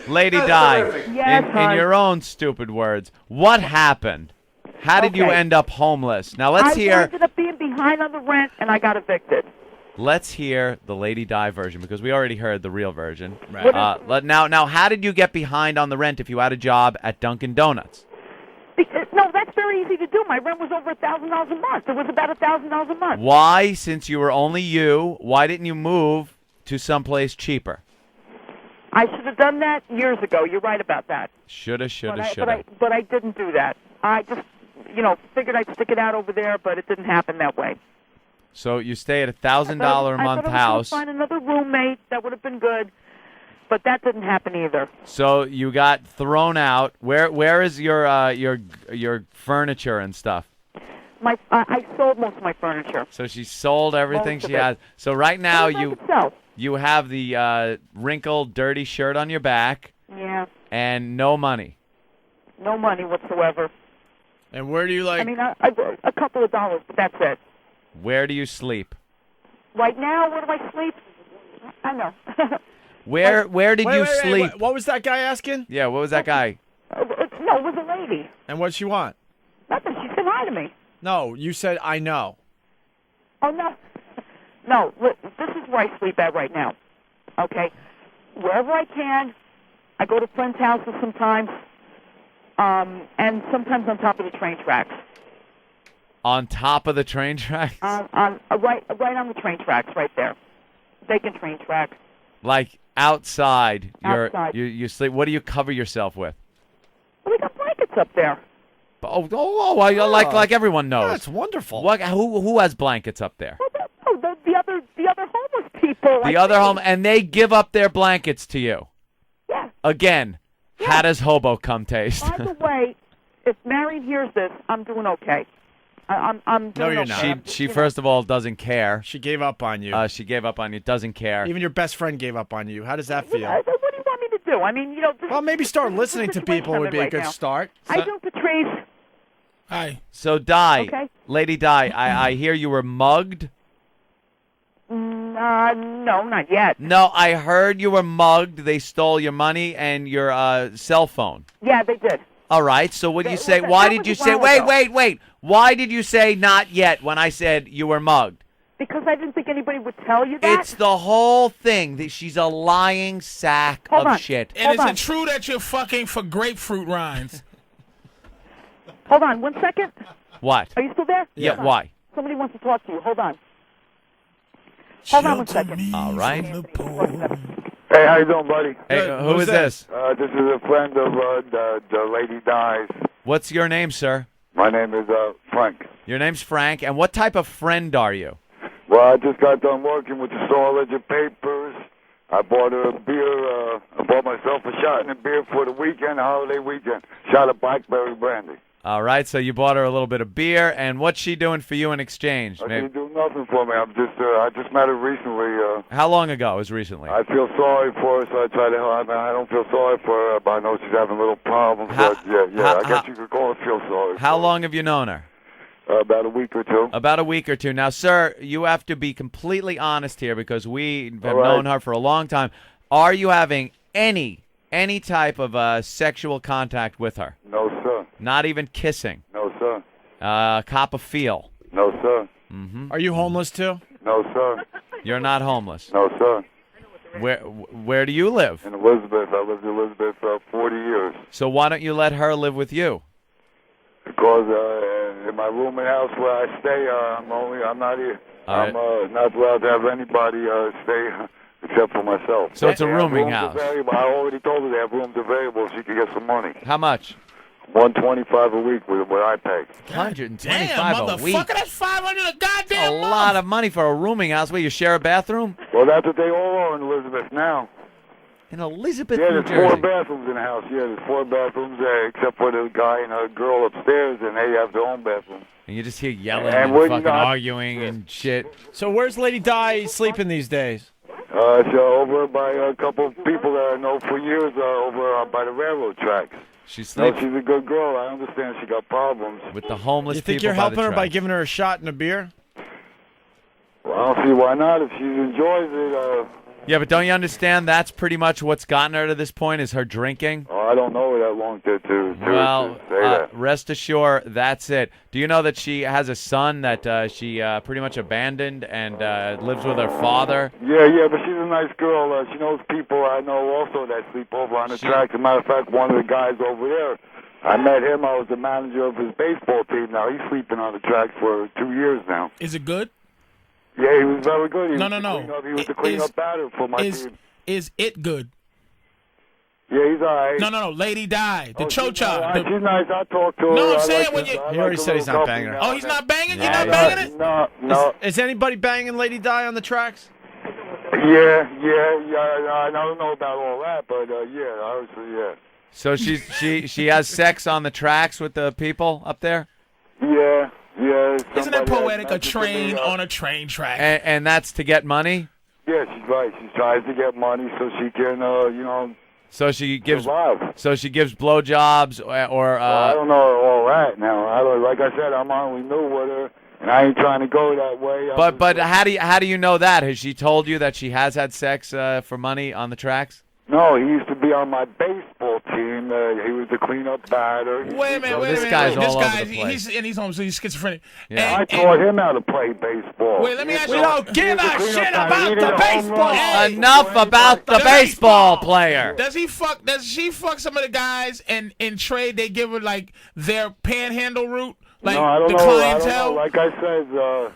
C: Lady Di,
I: Yes,
C: in
I: hon.
C: your own stupid words, what happened? How did you
I: Okay.
C: end up homeless? Now let's
I: I
C: hear.
I: ended up being behind on the rent, and I got evicted.
C: Let's hear the Lady Di version because we already heard the real version.
I: Right.
C: Now, how did you get behind on the rent if you had a job at Dunkin' Donuts?
I: No, that's very easy to do. My rent was over $1,000 a month. It was about $1,000 a month.
C: Why, since you were only you, why didn't you move to someplace cheaper?
I: I should have done that years ago. You're right about that.
C: Shoulda, shoulda,
I: But
C: shoulda.
I: I didn't do that. I just, figured I'd stick it out over there, but it didn't happen that way.
C: So you stay at $1,000 a month house.
I: I thought I was going to find another roommate. That would have been good. But that didn't happen either.
C: So you got thrown out. Where is your furniture and stuff?
I: I sold most of my furniture.
C: So she sold everything
I: Most of
C: she
I: it.
C: has. So right now
I: What did I sell?
C: you have the wrinkled, dirty shirt on your back
I: Yeah,
C: and no money.
I: no money whatsoever.
B: And where do you like?
I: I mean, a couple of dollars, but that's it.
C: Where do you sleep?
I: Right now, where do I sleep? I know.
C: Where did you sleep?
B: What was that guy asking?
C: Yeah, what was that guy?
I: No, it was a lady.
B: And what'd she want?
I: Nothing. She said hi to me.
B: No, you said I know.
I: Oh, no. No, look, this is where I sleep at right now. Okay? Wherever I can. I go to friends' houses sometimes. And sometimes on top of the train tracks.
C: On top of the train tracks?
I: Right on the train tracks, right there. Vacant train track.
C: Like outside.
I: Outside.
C: You sleep. What do you cover yourself with?
I: Well, we got blankets up there.
C: Like everyone knows.
B: That's wonderful.
C: Who has blankets up there?
I: The other homeless people.
C: The other home, and they give up their blankets to you.
I: Yeah.
C: Again, how does hobo cum taste?
I: By the way, if Marion hears this, I'm doing okay. I'm doing
B: you're
I: okay.
B: not.
I: I'm-
C: She first of all doesn't care.
B: She gave up on you.
C: She gave up on you. Doesn't care.
B: Even your best friend gave up on you. How does that feel?
I: What do you want me to do? I mean,
B: Well, maybe start listening to people would be a good start.
I: I do Patrice.
J: Hi.
C: So Di,
I: Okay.
C: Lady Di, I hear you were mugged.
I: No, not yet.
C: No, I heard you were mugged. They stole your money and your cell phone.
I: Yeah, they did.
C: All right. So what do you
I: That-
C: say?
I: that
C: Why
I: was
C: did you
I: a
C: say?
I: while
C: Wait,
I: ago.
C: wait. Why did you say not yet when I said you were mugged?
I: Because I didn't think anybody would tell you that.
C: It's the whole thing. That she's a lying sack
I: Hold
C: of
I: on.
C: shit.
J: And
I: Hold
J: is
I: on.
J: it true that you're fucking for grapefruit rinds?
I: Hold on 1 second.
C: What?
I: Are you still there?
C: Yeah.
I: Hold on.
C: Why?
I: Somebody wants to talk to you. Hold on. Hold on 1 second.
C: All right.
K: Hey, how you doing, buddy?
C: Hey, who is this?
K: This is a friend of the Lady Di's.
C: What's your name, sir?
K: My name is Frank.
C: Your name's Frank. And what type of friend are you?
K: Well, I just got done working with the Star Ledger papers. I bought a beer. I bought myself a shot and a beer for the weekend, holiday weekend. Shot of blackberry brandy.
C: All right, so you bought her a little bit of beer, and what's she doing for you in exchange?
K: She didn't do nothing for me. I just met her recently.
C: How long ago? It was recently.
K: I feel sorry for her, so I try to help. I don't feel sorry for her, but I know she's having little problems. I guess you could call it feel sorry.
C: How long have you known her?
K: About a week or two.
C: About a week or two. Now, sir, you have to be completely honest here because we have
K: All right.
C: known her for a long time. Are you having any type of sexual contact with her?
K: No, sir.
C: Not even kissing?
K: No, sir.
C: Cop a feel?
K: No, sir.
B: Are you homeless too?
K: No, sir.
C: You're not homeless?
K: No, sir.
C: Where do you live?
K: In Elizabeth. I lived in Elizabeth for 40 years.
C: So why don't you let her live with you?
K: Because in my rooming house where I stay, I'm not here. I'm not allowed to have anybody stay except for myself.
C: So it's a
K: They have
C: rooming
K: rooms
C: house.
K: Available. I already told her they have rooms available. She could get some money.
C: How much?
K: $125 a week with what I pay.
C: $125
J: Damn,
C: a week.
J: motherfucker, that's 500 a goddamn
C: A
J: month.
C: lot of money for a rooming house where you share a bathroom?
K: Well, that's what they all are in Elizabeth now.
C: In Elizabeth,
K: Yeah,
C: New
K: there's 4
C: Jersey.
K: bathrooms in the house. Yeah, there's 4 bathrooms except for the guy and a girl upstairs, and they have their own bathroom.
C: And you just hear yelling
K: And
C: and
K: where you
C: fucking
K: got-
C: arguing and shit.
B: So where's Lady Di sleeping these days?
K: So over by a couple of people that I know for years, over by the railroad tracks.
C: She
K: No,
C: sleeps
K: she's a good girl. I understand she got problems.
C: with the homeless
B: You think
C: people
B: you're helping
C: by
B: her
C: the
B: by
C: tracks.
B: giving her a shot and a beer?
K: Well, I don't see why not. If she enjoys it,
C: Yeah, but don't you understand that's pretty much what's gotten her to this point is her drinking?
K: I don't know her that long to
C: Well,
K: say that.
C: rest assured, that's it. Do you know that she has a son that she pretty much abandoned and lives with her father?
K: Yeah, but she's a nice girl. She knows people I know also that sleep over on the track. As a matter of fact, one of the guys over there, I met him. I was the manager of his baseball team. Now he's sleeping on the track for 2 years now.
J: Is it good?
K: Yeah, he was very good. He
J: No.
K: He was the cleanup batter for my team.
J: Is it good?
K: Yeah, he's all right.
J: No. Lady Di, the
K: She's all
J: Cho-Cha.
K: right. She's nice. I talk to her.
J: No, I'm
K: I
J: saying
K: like
J: when
K: her.
J: you-
K: I
B: He already
K: like
B: said
K: her
B: he's not
K: little
B: banging her.
K: company
J: Oh, he's
K: now.
J: not banging? You're
C: Yeah,
J: not
C: yeah.
J: banging it?
K: No.
B: Is anybody banging Lady Di on the tracks?
K: Yeah. I don't know about all that, but obviously, yeah.
C: So she has sex on the tracks with the people up there?
K: Yeah.
J: Isn't that
K: somebody
J: poetic? A
K: mentioned to me,
J: train on a train track.
C: And that's to get money?
K: Yeah, she's right. She tries to get money so she can,
C: So she gives
K: survive.
C: blowjobs or
K: I don't know all that now. Like I said, I'm only new with her, and I ain't trying to go that way.
C: but how do you know that? Has she told you that she has had sex for money on the tracks?
K: No, he used to be on my baseball team. He was the cleanup batter.
J: Wait a minute.
C: this guy's all over the place.
J: He's home, so he's schizophrenic.
C: Yeah.
K: I taught him how to play baseball.
J: Wait, let me ask
B: We
J: you.
B: don't give a shit about the baseball.
J: Hey,
C: Enough about the baseball player.
J: Does she fuck some of the guys and in trade they give her like their panhandle route? Like
K: No, I don't
J: the
K: know. I don't
J: clientele?
K: know. Like I said,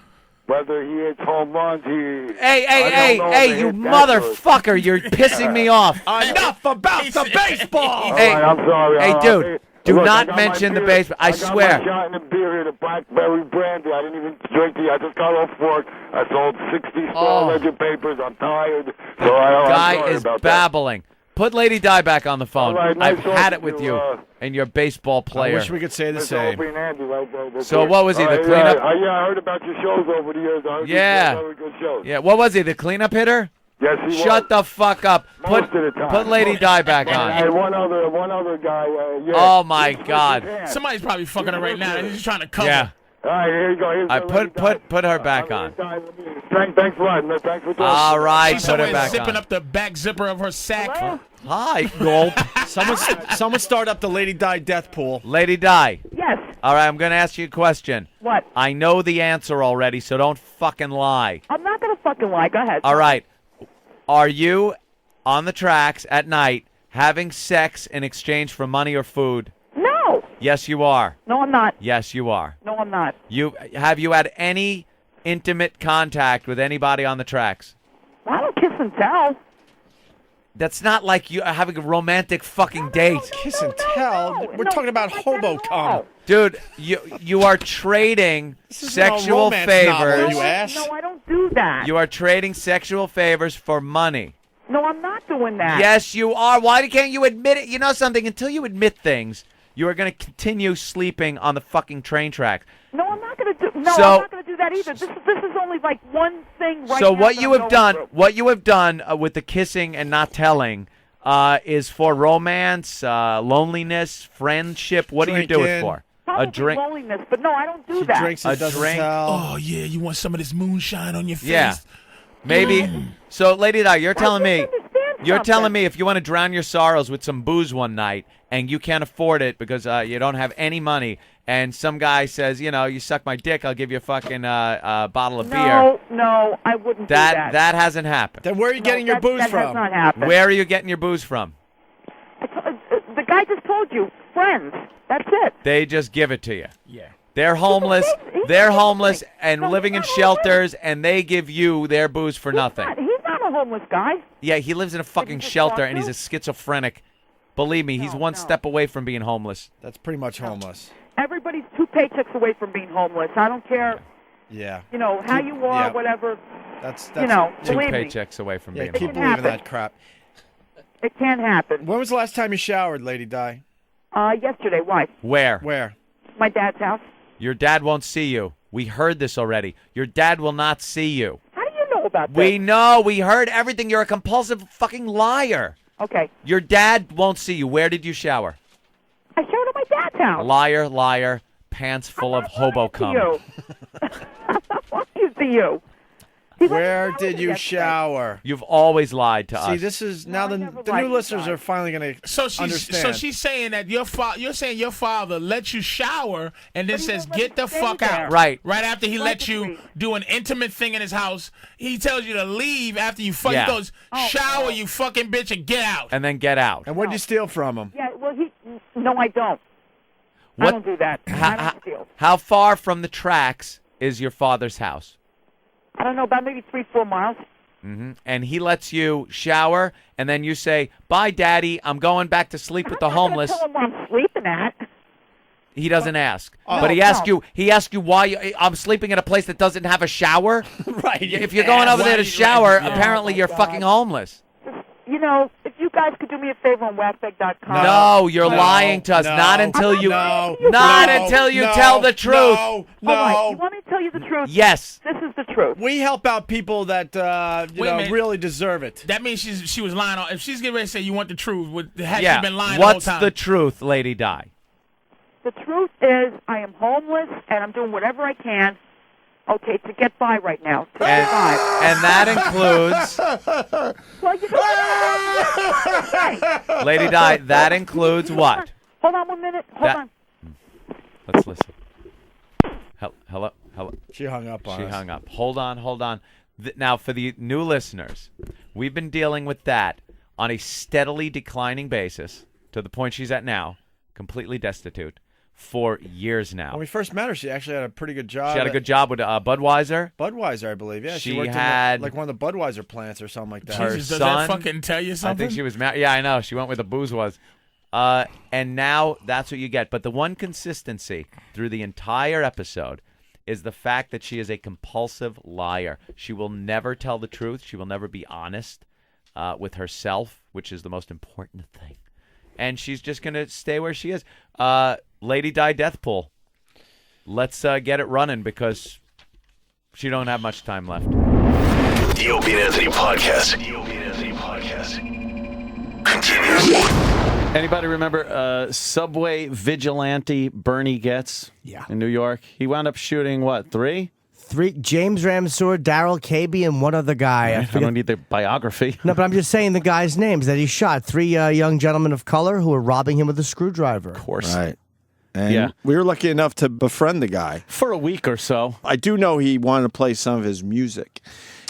K: whether he hits home runs,
C: Hey,
K: I don't know if
C: you
K: he hit that good.
C: motherfucker, you're pissing me off.
B: Enough about the baseball.
C: Hey,
K: All right, I'm sorry.
C: hey, dude, do
K: Look,
C: not
K: I got
C: mention
K: my
C: the
K: beer.
C: baseball. I
K: got
C: swear.
K: my shot in the beer here, the blackberry brandy. I didn't even drink it. I just got off work. I sold 60 Star Ledger papers. I'm tired. So I'm
C: Guy
K: sorry
C: is
K: about
C: babbling. Put Lady Di back on the phone.
K: All right, nice
C: I've had it
K: talking
C: with
K: to
C: you
K: you,
C: and your baseball
B: I
C: player.
B: wish we could say the
K: that.
B: same.
K: Opie and Andy, right,
C: So what was he, the cleanup?
K: Yeah, I heard about your shows over the years. I heard
C: Yeah.
K: you did very good shows.
C: Yeah, what was he, the cleanup hitter?
K: Yes, he
C: Shut the fuck up.
K: Most of the time.
C: Put Lady Di back
K: And
C: on.
K: one other guy. Yeah.
C: Oh, my
K: He switched
C: God.
K: his hands.
J: Somebody's probably fucking her right now. He's just trying to cover.
C: Yeah.
K: All right, here you go. Here's
C: I
K: the
C: put
K: Lady Di.
C: put her back on.
K: Thanks a lot. Thanks for talking.
C: All right,
J: She's
C: put her
J: somewhere
C: back
J: zipping
C: on.
J: up the back zipper of her sack.
C: Hi, gulp.
B: Someone start up the Lady Di death pool.
C: Lady Di.
I: Yes.
C: All right, I'm going to ask you a question.
I: What?
C: I know the answer already, so don't fucking lie.
I: I'm not gonna fucking lie. Go ahead.
C: All right. Are you on the tracks at night having sex in exchange for money or food?
I: No.
C: Yes, you are.
I: No, I'm not.
C: Yes, you are.
I: No, I'm not.
C: Have you had any intimate contact with anybody on the tracks?
I: I don't kiss and tell.
C: That's not like you having a romantic fucking date.
B: Kiss and tell. We're talking about hobo cum.
C: Dude, you are trading
B: isn't a
C: sexual
B: romance novel,
C: favors.
B: you ass.
I: No, I don't do that.
C: You are trading sexual favors for money.
I: No, I'm not doing that.
C: Yes, you are. Why can't you admit it? You know something? Until you admit things, you are going to continue sleeping on the fucking train track.
I: No, I'm not going to do. No,
C: So-
I: I'm not going to do that either. This is only like one thing right
C: So
I: now.
C: what
I: that
C: you
I: I'm
C: have
I: going
C: done,
I: through.
C: what you have done with the kissing and not telling, is for romance, loneliness, friendship. What do you do it
B: Drinking.
C: for?
I: Probably
C: A drink.
I: loneliness, but no, I don't do that.
B: Drinks
C: A
B: and doesn't
C: drink.
B: tell.
J: Oh yeah, you want some of this moonshine on your face?
C: Yeah. Maybe. So, Lady Di, you're telling me.
I: understand
C: You're
I: something.
C: telling me if you want to drown your sorrows with some booze one night and you can't afford it because you don't have any money, and some guy says, you suck my dick, I'll give you a fucking bottle of beer.
I: No, I wouldn't do that.
C: That hasn't happened.
B: Then where are you getting your booze
I: that
B: from?
I: has not happened.
C: Where are you getting your booze from?
I: The guy just told you, friends. That's it.
C: They just give it to you. Yeah. They're homeless. They're homeless and
I: No,
C: living in
I: he's not
C: shelters, and they give you their booze for nothing.
I: He's not a homeless guy.
C: Yeah, he lives in a fucking
I: just
C: shelter,
I: talk
C: and he's
I: to?
C: a schizophrenic. Believe me, he's one step away from being homeless.
B: That's pretty much homeless.
I: Everybody's 2 paychecks away from being homeless. I don't care,
B: Yeah.
I: how you are,
B: yeah.
I: whatever.
B: That's
C: Two
I: believe me,
C: paychecks away from
B: yeah,
C: being
B: keep
C: homeless.
B: believing
I: happen.
B: that crap.
I: It can happen.
B: When was the last time you showered, Lady Di?
I: Yesterday, why?
C: Where?
B: Where?
I: My dad's house.
C: Your dad won't see you. We heard this already. Your dad will not see you.
I: How do you know about
C: We
I: this?
C: know. We heard everything. You're a compulsive fucking liar.
I: Okay.
C: Your dad won't see you. Where did you shower?
I: I showed at my dad's house.
C: Liar, liar, pants full of hobo cum.
I: You. I'm not lying to you. He let me
B: Where
I: shower
B: did you
I: yesterday.
B: shower?
C: You've always lied to
B: See,
C: us.
B: this is now
I: I
B: the
I: never
B: new
I: liked
B: listeners
I: you
B: are finally going to
J: So
B: understand.
J: she's saying that you're saying your father lets you shower and then
I: But he
J: says
I: won't let
J: get the
I: me stay
J: fuck
I: there.
J: out.
C: Right.
J: Right after he lets you
I: Practically.
J: do an intimate thing in his house, he tells you to leave after you fuck.
C: Yeah.
J: He goes, shower, you fucking bitch, and get out.
C: And then get out.
B: And what did you steal from him?
I: Yeah, well, no, I don't.
C: What-
I: I don't do that. I don't steal.
C: How far from the tracks is your father's house?
I: I don't know, about maybe 3-4 miles.
C: And he lets you shower, and then you say, "Bye, Daddy. I'm going back to sleep with the homeless."
I: I'm not gonna tell him where I'm sleeping at.
C: He doesn't ask,
I: Oh,
C: but he
I: no.
C: asks you. He asks you why I'm sleeping at a place that doesn't have a shower.
B: Right.
C: If you're going over there to shower, apparently you're fucking homeless.
I: If you guys could do me a favor on whackbag.com.
C: No, you're lying to us.
B: no,
C: Not until you.
B: no,
C: not
B: no,
C: until you
B: no,
C: tell the truth.
B: No,
I: All right,
B: no.
I: you want me to tell you the truth?
C: Yes.
I: This is the truth.
B: We help out people that
J: Wait a minute.
B: really deserve it.
J: That means she was lying. If she's getting ready to say you want the truth, had
C: Yeah.
J: she been lying
C: What's
J: the whole
C: the
J: time?
C: truth, Lady Di?
I: The truth is I am homeless, and I'm doing whatever I can, to get by right now. To
C: And,
I: survive.
C: and that includes,
I: Well, you know what?
C: Lady Di, that includes what?
I: Hold on 1 minute. Hold
C: That-
I: on.
C: Let's listen. Hello.
B: She hung up on
C: She
B: us.
C: hung up. Hold on. Now, for the new listeners, we've been dealing with that on a steadily declining basis to the point she's at now, completely destitute, for years now.
B: When we first met her, she actually had a pretty good job.
C: She had a good job with Budweiser.
B: Budweiser, I believe. Yeah,
C: She
B: worked
C: had-
B: in like one of the Budweiser plants or something like that.
C: Her
J: Jesus, does
C: son-
J: that fucking tell you
C: I
J: something?
C: think she was married. Yeah, I know. She went where the booze was. And now that's what you get. But the one consistency through the entire episode is the fact that she is a compulsive liar. She will never tell the truth. She will never be honest with herself, which is the most important thing. And she's just going to stay where she is. Lady Di Death Pool. Let's get it running because she don't have much time left.
H: The Opie and Anthony Podcast. The Opie and Anthony Podcast continues.
C: Anybody remember Subway vigilante Bernie Goetz?
D: Yeah.
C: In New York? He wound up shooting, what, 3?
D: 3 James Ramseur, Daryl Cabey, and one other guy.
C: I don't need the biography.
D: No, but I'm just saying the guys' names that he shot. 3 young gentlemen of color who were robbing him with a screwdriver.
C: Of course.
B: Right. And
C: Yeah.
B: we were lucky enough to befriend the guy.
C: For a week or so.
B: I do know he wanted to play some of his music.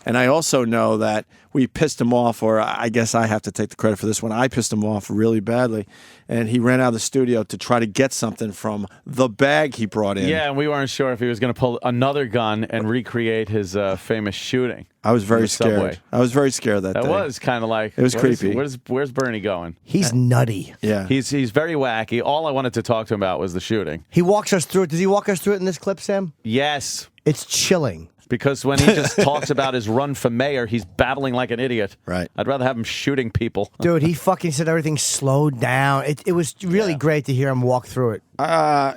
B: And I also know that we pissed him off, or I guess I have to take the credit for this one. I pissed him off really badly. And he ran out of the studio to try to get something from the bag he brought in.
C: Yeah, and we weren't sure if he was going to pull another gun and recreate his famous shooting.
B: I was
C: in
B: very
C: the
B: scared.
C: subway.
B: I was very scared that
C: That
B: day.
C: was kind of like...
B: It was creepy.
C: Where's Bernie going?
D: He's nutty.
B: Yeah.
C: He's very wacky. All I wanted to talk to him about was the shooting.
D: He walks us through it. Does he walk us through it in this clip, Sam?
C: Yes.
D: It's chilling.
C: Because when he just talks about his run for mayor, he's babbling like an idiot.
B: Right.
C: I'd rather have him shooting people.
D: Dude, he fucking said everything slowed down. It was really great to hear him walk through it.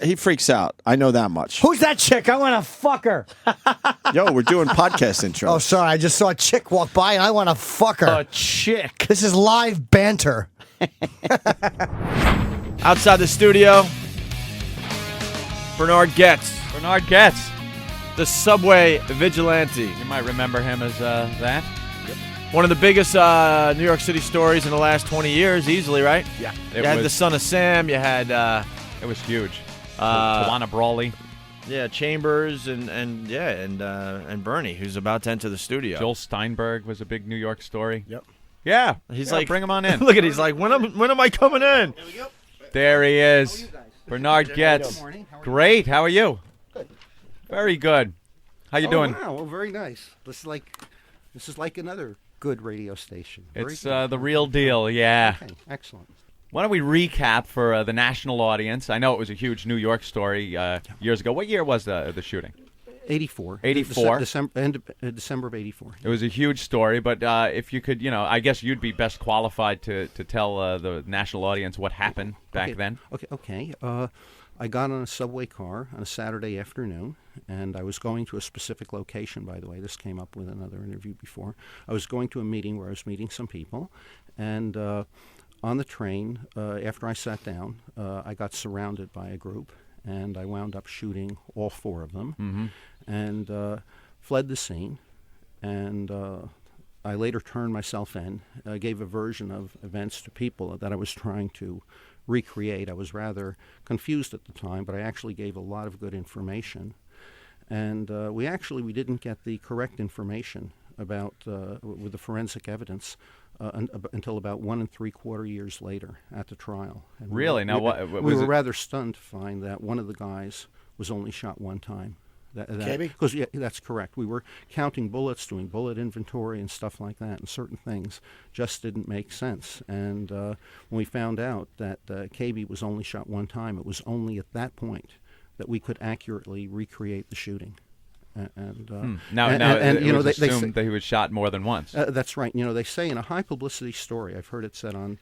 B: He freaks out. I know that much.
D: Who's that chick? I want to fuck her.
B: Yo, we're doing podcast intros.
D: Oh, sorry. I just saw a chick walk by and I want to fuck her.
C: A chick.
D: This is live banter.
B: Outside the studio, Bernard Goetz,
C: Bernard Goetz.
B: the subway vigilante.
C: You might remember him as that.
B: One of the biggest New York City stories in the last 20 years, easily, right?
C: Yeah.
B: You had the Son of Sam. You had
C: it was huge. Tawana Brawley.
B: Yeah, Chambers and Bernie, who's about to enter the studio.
C: Joel Steinberg was a big New York story.
B: Yep.
C: Yeah.
B: He's
C: Yeah,
B: like,
C: bring him on in.
B: Look at, he's like, when am I coming in?
L: There we go.
C: There he is. Bernard Goetz.
L: Good morning. How are you?
C: Great. How are you?
L: Good.
C: Very good. How you doing?
L: Wow, well, very nice. This is like another good radio station. Very
C: It's
L: good.
C: the real deal. Yeah.
L: Okay, excellent.
C: Why don't we recap for the national audience? I know it was a huge New York story years ago. What year was the shooting?
L: 84.
C: 84.
L: December of 84.
C: It was a huge story, but if you could, I guess you'd be best qualified to tell the national audience what happened back then.
L: Okay. I got on a subway car on a Saturday afternoon, and I was going to a specific location, by the way. This came up with another interview before. I was going to a meeting where I was meeting some people, and on the train, after I sat down, I got surrounded by a group, and I wound up shooting all four of them, and fled the scene, and I later turned myself in, gave a version of events to people that I was trying to recreate. I was rather confused at the time, but I actually gave a lot of good information. And we didn't get the correct information about with the forensic evidence until about 1 3/4 years later at the trial. And
C: Really? Now,
L: we were rather stunned to find that one of the guys was only shot one time. Because that's correct. We were counting bullets, doing bullet inventory and stuff like that, and certain things just didn't make sense. And when we found out that KB was only shot one time, it was only at that point that we could accurately recreate the shooting.
C: Now, it was assumed that he was shot more than once.
L: That's right. They say in a high publicity story, I've heard it said on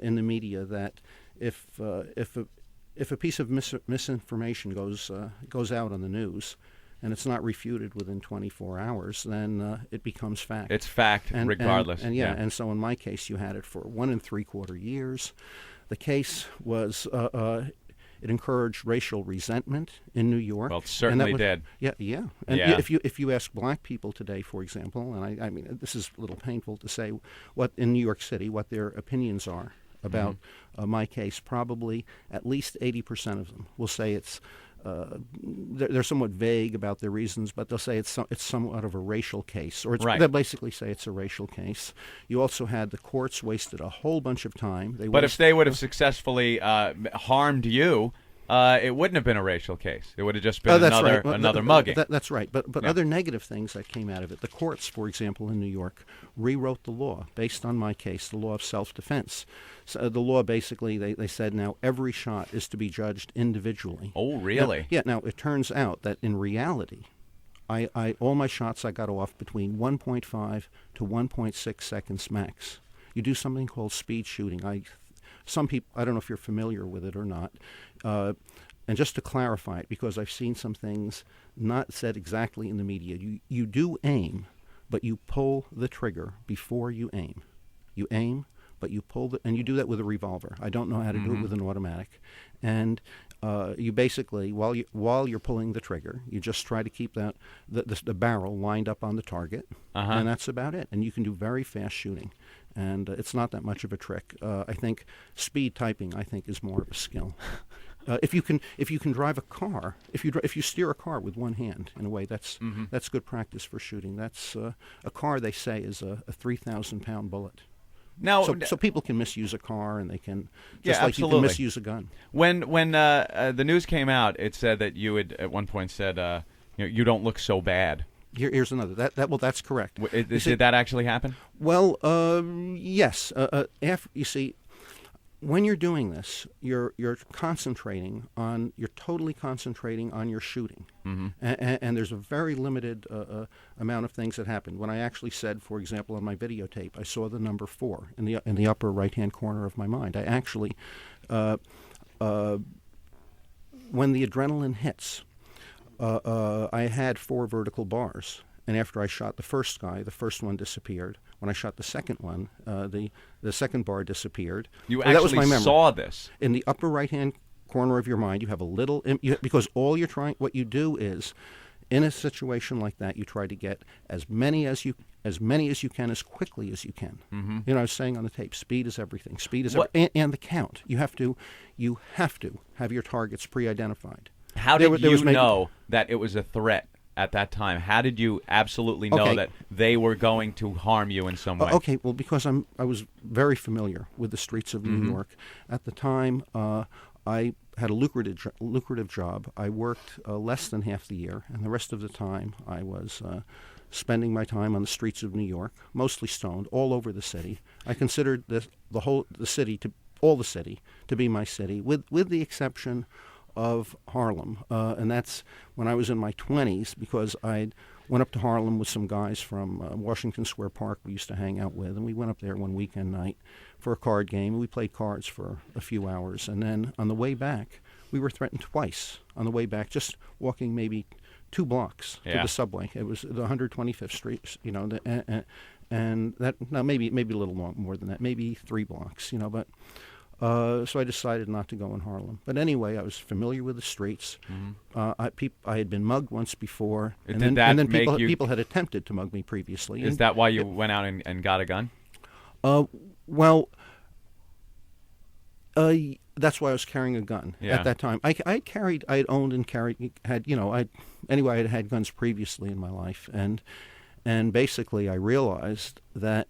L: in the media that if a piece of misinformation goes out on the news, and it's not refuted within 24 hours, then it becomes fact.
C: It's fact, regardless.
L: And so in my case, you had it for 1 3/4 years. The case was it encouraged racial resentment in New York.
C: Well, it certainly did.
L: Yeah. And if you ask black people today, for example, and I mean this is a little painful to say, what in New York City, what their opinions are about my case, probably at least 80% of them will say it's. They're somewhat vague about their reasons, but they'll say it's somewhat of a racial case, or they'll basically say it's a racial case. You also had the courts wasted a whole bunch of time.
C: But if they would have successfully harmed you, it wouldn't have been a racial case. It would have just been another mugging.
L: That's right. But other negative things that came out of it. The courts, for example, in New York, rewrote the law based on my case, the law of self-defense. So the law basically, they said now every shot is to be judged individually.
C: Oh, really?
L: Now it turns out that in reality, I all my shots I got off between 1.5 to 1.6 seconds max. You do something called speed shooting. Some people, I don't know if you're familiar with it or not, and just to clarify it, because I've seen some things not said exactly in the media, you do aim, but you pull the trigger before you aim. You aim, but you pull and you do that with a revolver. I don't know how to do it with an automatic. And you basically, while you're pulling the trigger, you just try to keep the barrel lined up on the target, and that's about it. And you can do very fast shooting. And it's not that much of a trick. I think speed typing, is more of a skill. If you can drive a car, if you steer a car with one hand, in a way, that's good practice for shooting. That's a car, they say, is a 3,000-pound bullet.
C: Now,
L: so people can misuse a car, and they can
C: like
L: absolutely. You can misuse a gun.
C: When the news came out, it said that you had at one point said, you don't look so bad.
L: Here's another. That's correct.
C: Did that actually happen?
L: Well, yes. After you see, when you're doing this, you're totally concentrating on your shooting, and there's a very limited amount of things that happen. When I actually said, for example, on my videotape, I saw the number 4 in the upper right-hand corner of my mind. I actually, when the adrenaline hits, I had 4 vertical bars, and after I shot the first guy, the first one disappeared. When I shot the second one, the second bar disappeared.
M: You
L: that was
M: actually
L: my memory.
M: saw this
L: in the upper right-hand corner of your mind. You have a little because what you do is, in a situation like that, you try to get as many as you can as quickly as you can.
M: Mm-hmm.
L: You know, I was saying on the tape, speed is everything. Speed is and the count. You have to have your targets pre-identified.
M: How did you know that it was a threat at that time? How did you absolutely know that they were going to harm you in some way?
L: Okay, well, because I was very familiar with the streets of New York. At the time, I had a lucrative job. I worked less than half the year, and the rest of the time I was spending my time on the streets of New York, mostly stoned, all over the city. I considered all the city to be my city, with the exception of Harlem, and that's when I was in my 20s, because I went up to Harlem with some guys from Washington Square Park we used to hang out with, and we went up there one weekend night for a card game, and we played cards for a few hours, and then on the way back, we were threatened twice on the way back, just walking maybe 2 blocks to the subway. It was the 125th Street, you know, and that, now maybe a little more than that, maybe 3 blocks, you know, but so I decided not to go in Harlem. But anyway, I was familiar with the streets. I had been mugged once before, and then people had attempted to mug me previously.
M: Is that why you went out and got a gun?
L: That's why I was carrying a gun at that time. I had owned and carried, I had had guns previously in my life, and basically I realized that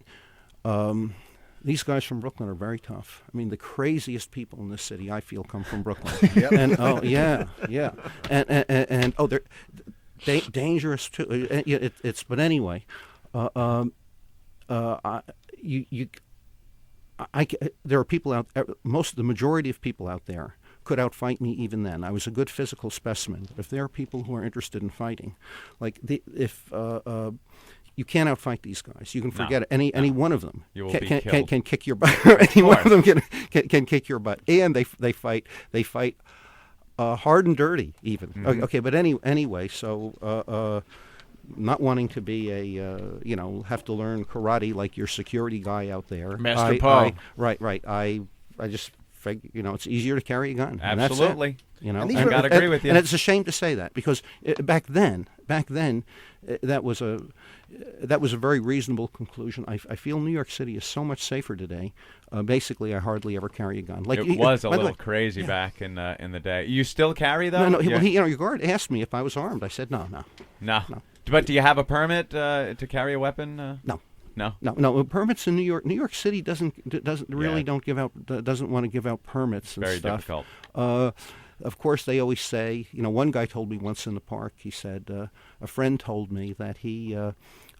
L: these guys from Brooklyn are very tough. I mean, the craziest people in this city, I feel, come from Brooklyn. And they're dangerous too. But anyway, there are people out. The majority of people out there could outfight me even then. I was a good physical specimen. But if there are people who are interested in fighting, you can't outfight these guys. You can forget it. Any one of them can kick your butt. Any one of them can kick your butt, and they fight hard and dirty even. Okay, but anyway, so not wanting to be have to learn karate like your security guy out there.
J: Master Paul.
L: Right. I just figure, it's easier to carry a gun.
M: Absolutely.
L: And that's it.
M: I gotta agree with you.
L: And it's a shame to say that, because back then, that was a very reasonable conclusion. I feel New York City is so much safer today. Basically, I hardly ever carry a gun.
M: It was a little crazy back in the day. You still carry though?
L: No. Well, your guard asked me if I was armed. I said no.
M: But do you have a permit to carry a weapon?
L: No. Permits in New York City doesn't want to give out permits and
M: very
L: stuff.
M: Difficult.
L: Of course, they always say, one guy told me once in the park, he said, a friend told me that he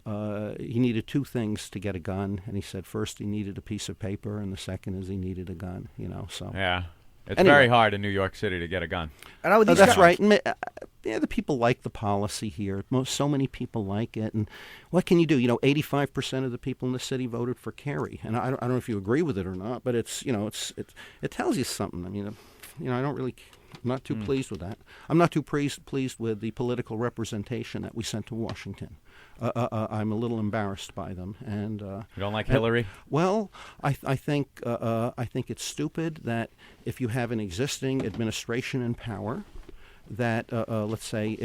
L: needed 2 things to get a gun, and he said first he needed a piece of paper, and the second is he needed a gun, so.
M: Yeah. It's very hard in New York City to get a gun.
D: And
L: that's right. The people like the policy here. So many people like it. And what can you do? 85% of the people in the city voted for Kerry. And I don't know if you agree with it or not, but it tells you something. I mean, I'm not too pleased with that. I'm not too pleased with the political representation that we sent to Washington. I'm a little embarrassed by them. And
M: you don't like Hillary?
L: Well, I think it's stupid that if you have an existing administration in power, that let's say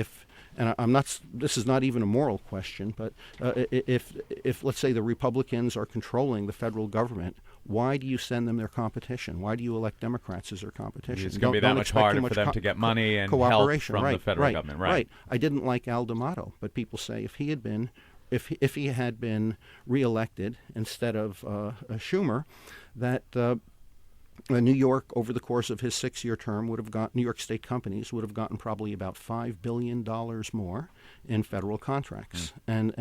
L: this is not even a moral question, but if let's say the Republicans are controlling the federal government, why do you send them their competition? Why do you elect Democrats as their competition?
M: It's going to be that much harder for them to get money and help from the federal government. Right.
L: I didn't like Al D'Amato, but people say if he had been reelected instead of Schumer, that New York, over the course of his 6-year term, New York State companies would have gotten probably about $5 billion more in federal contracts. And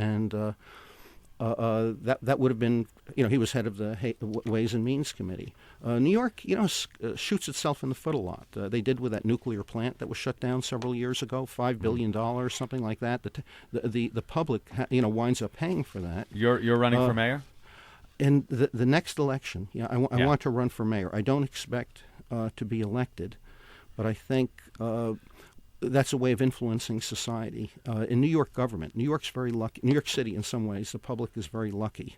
L: that would have been, he was head of the Ways and Means Committee. New York, shoots itself in the foot a lot. They did with that nuclear plant that was shut down several years ago, $5 billion, something like that. The public, winds up paying for that.
M: You're running for mayor?
L: In the next election, I want to run for mayor. I don't expect to be elected, but I think that's a way of influencing society. In New York government, New York's very lucky. New York City, in some ways, the public is very lucky.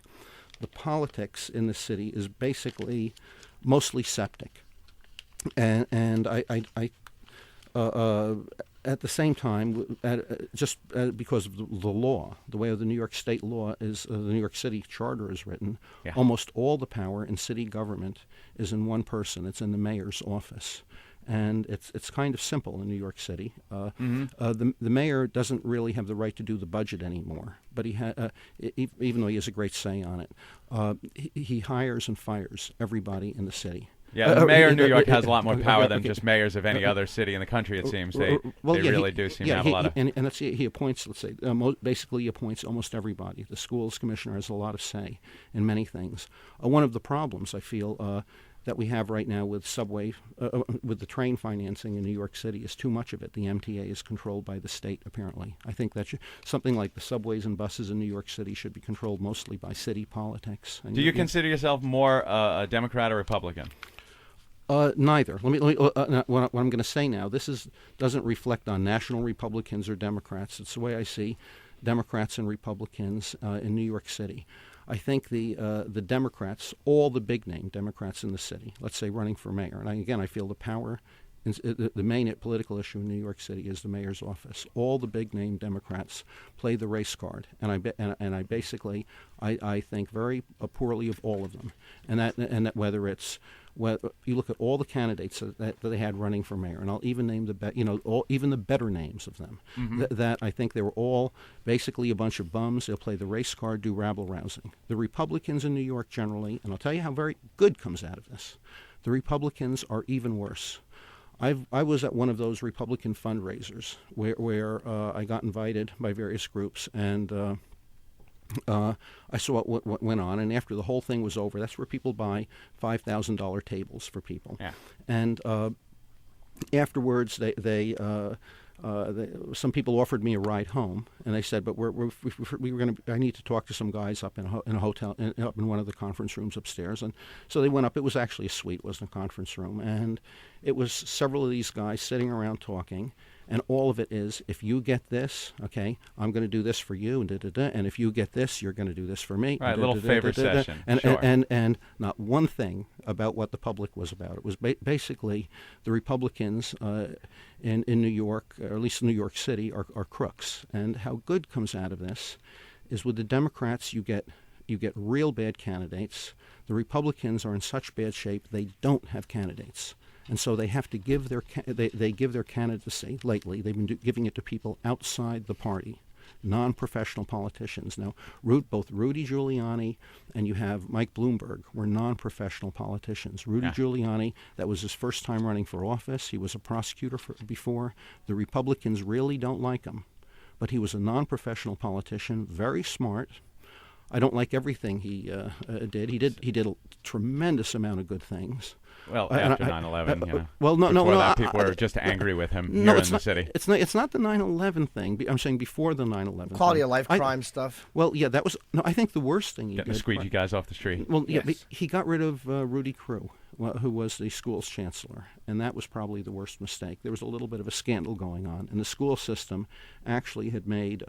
L: The politics in the city is basically mostly septic, and I at the same time, because of the law, the way the New York State law is, the New York City Charter is written, almost all the power in city government is in one person. It's in the mayor's office. And it's kind of simple in New York City. The mayor doesn't really have the right to do the budget anymore, but even though he has a great say on it, he hires and fires everybody in the city.
M: Yeah, the mayor of New York has a lot more power than just mayors of any other city in the country, it seems. They really do seem to have a lot of...
L: And he appoints, let's say, basically he appoints almost everybody. The schools commissioner has a lot of say in many things. One of the problems, I feel, that we have right now with subway, with the train financing in New York City is too much of it. The MTA is controlled by the state, apparently. I think that something like the subways and buses in New York City should be controlled mostly by city politics. And
M: do you consider yourself more a Democrat or Republican?
L: Neither. What I'm going to say now, doesn't reflect on national Republicans or Democrats. It's the way I see Democrats and Republicans in New York City. I think the Democrats, all the big-name Democrats in the city, let's say running for mayor, and I feel the power, the main political issue in New York City is the mayor's office. All the big-name Democrats play the race card, and I basically think very poorly of all of them, and that whether it's you look at all the candidates that they had running for mayor, and I'll even name even the better names of them. That I think they were all basically a bunch of bums. They'll play the race card, do rabble-rousing. The Republicans in New York generally, and I'll tell you how very good comes out of this. The Republicans are even worse. I was at one of those Republican fundraisers where I got invited by various groups, and I saw what went on, and after the whole thing was over, that's where people buy $5,000 tables for people. Yeah. And afterwards, some people offered me a ride home, and they said, "But we were going to. I need to talk to some guys up in a hotel, up in one of the conference rooms upstairs." And so they went up. It was actually a suite, it wasn't a conference room, and it was several of these guys sitting around talking. And all of it is, if you get this, okay, I'm going to do this for you, and and if you get this, you're going to do this for me.
M: Right, little favor session.
L: And not one thing about what the public was about. It was basically the Republicans in New York, or at least in New York City, are crooks. And how good comes out of this is with the Democrats, you get real bad candidates. The Republicans are in such bad shape they don't have candidates. And so they have to give they give their candidacy lately. They've been giving it to people outside the party, non-professional politicians. Now, both Rudy Giuliani and you have Mike Bloomberg were non-professional politicians. Rudy Giuliani, that was his first time running for office. He was a prosecutor before. The Republicans really don't like him, but he was a non-professional politician, very smart. I don't like everything he did. He did a tremendous amount of good things.
M: Well, after 9/11, you know.
L: Well, no.
M: People were just angry with him here in the city.
L: It's not the 9/11 thing. I'm saying before the 9/11.
D: Quality of life crime stuff.
L: Well, yeah, that was. No, I think the worst thing he did.
M: Getting the squeegee guys off the street.
L: Well, yeah, he got rid of Rudy Crew, who was the school's chancellor, and that was probably the worst mistake. There was a little bit of a scandal going on, and the school system actually had made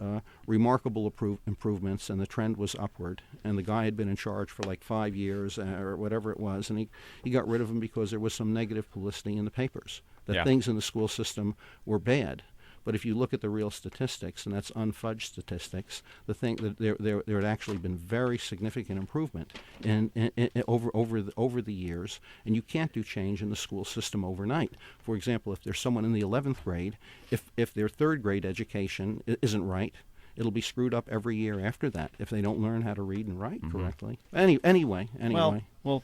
L: remarkable improvements, and the trend was upward. And the guy had been in charge for like 5 years or whatever it was, and he got rid of him because there was some negative publicity in the papers that things in the school system were bad. But if you look at the real statistics, and that's unfudged statistics, the thing that there had actually been very significant improvement over the years, and you can't do change in the school system overnight. For example, if there's someone in the 11th grade, if their third grade education isn't right, it'll be screwed up every year after that if they don't learn how to read and write correctly. Anyway.
M: Well,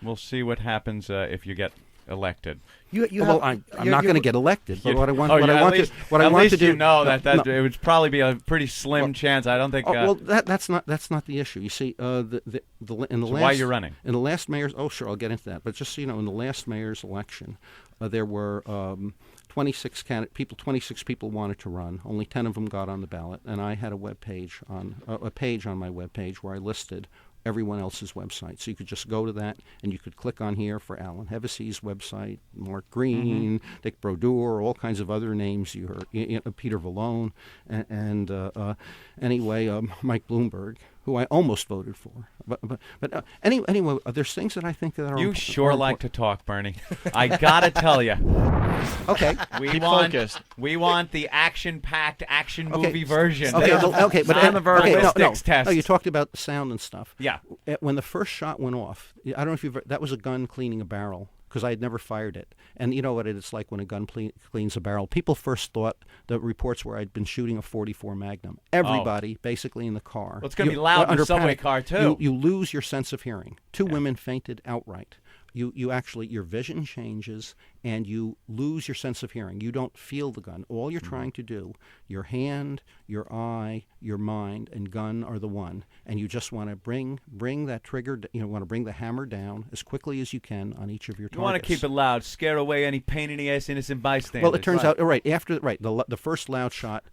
M: we'll see what happens if you get elected.
L: I'm not going to get elected. But what I want,
M: Oh,
L: what
M: yeah,
L: I want
M: at least,
L: to, what I
M: at
L: want
M: least
L: to do,
M: you know that
L: no.
M: it would probably be a pretty slim chance. I don't think.
L: Well, that's not the issue. You see, in the last,
M: why you're running?
L: In the last mayor's. Oh, sure, I'll get into that. But just so you know, in the last mayor's election, there were 26 people wanted to run. Only 10 of them got on the ballot, and I had a page on my web page where I listed everyone else's website. So you could just go to that, and you could click on here for Alan Hevesey's website, Mark Green, Dick Brodeur, all kinds of other names you heard, Peter Vallone, and anyway, Mike Bloomberg, who I almost voted for. But anyway, there's things that I think that are
M: You sure like to talk, Bernie. I gotta tell you.
L: Okay.
M: We want the action-packed action movie version.
L: Okay, but
M: on the verbalistics test.
L: No, you talked about the sound and stuff.
M: Yeah.
L: When the first shot went off, I don't know if that was a gun cleaning a barrel, because I had never fired it. And you know what it's like when a gun cleans a barrel. People first thought the reports were I'd been shooting a .44 Magnum. Everybody, basically in the car.
M: Well, it's going to be loud in the subway car, too.
L: You lose your sense of hearing. Two women fainted outright. You actually, your vision changes, and you lose your sense of hearing. You don't feel the gun. All you're trying to do, your hand, your eye, your mind, and gun are the one. And you just want to bring that trigger, want to bring the hammer down as quickly as you can on each of your targets.
M: You want to keep it loud, scare away any pain-in-the-ass innocent bystanders.
L: Well, it turns out, the first loud shot,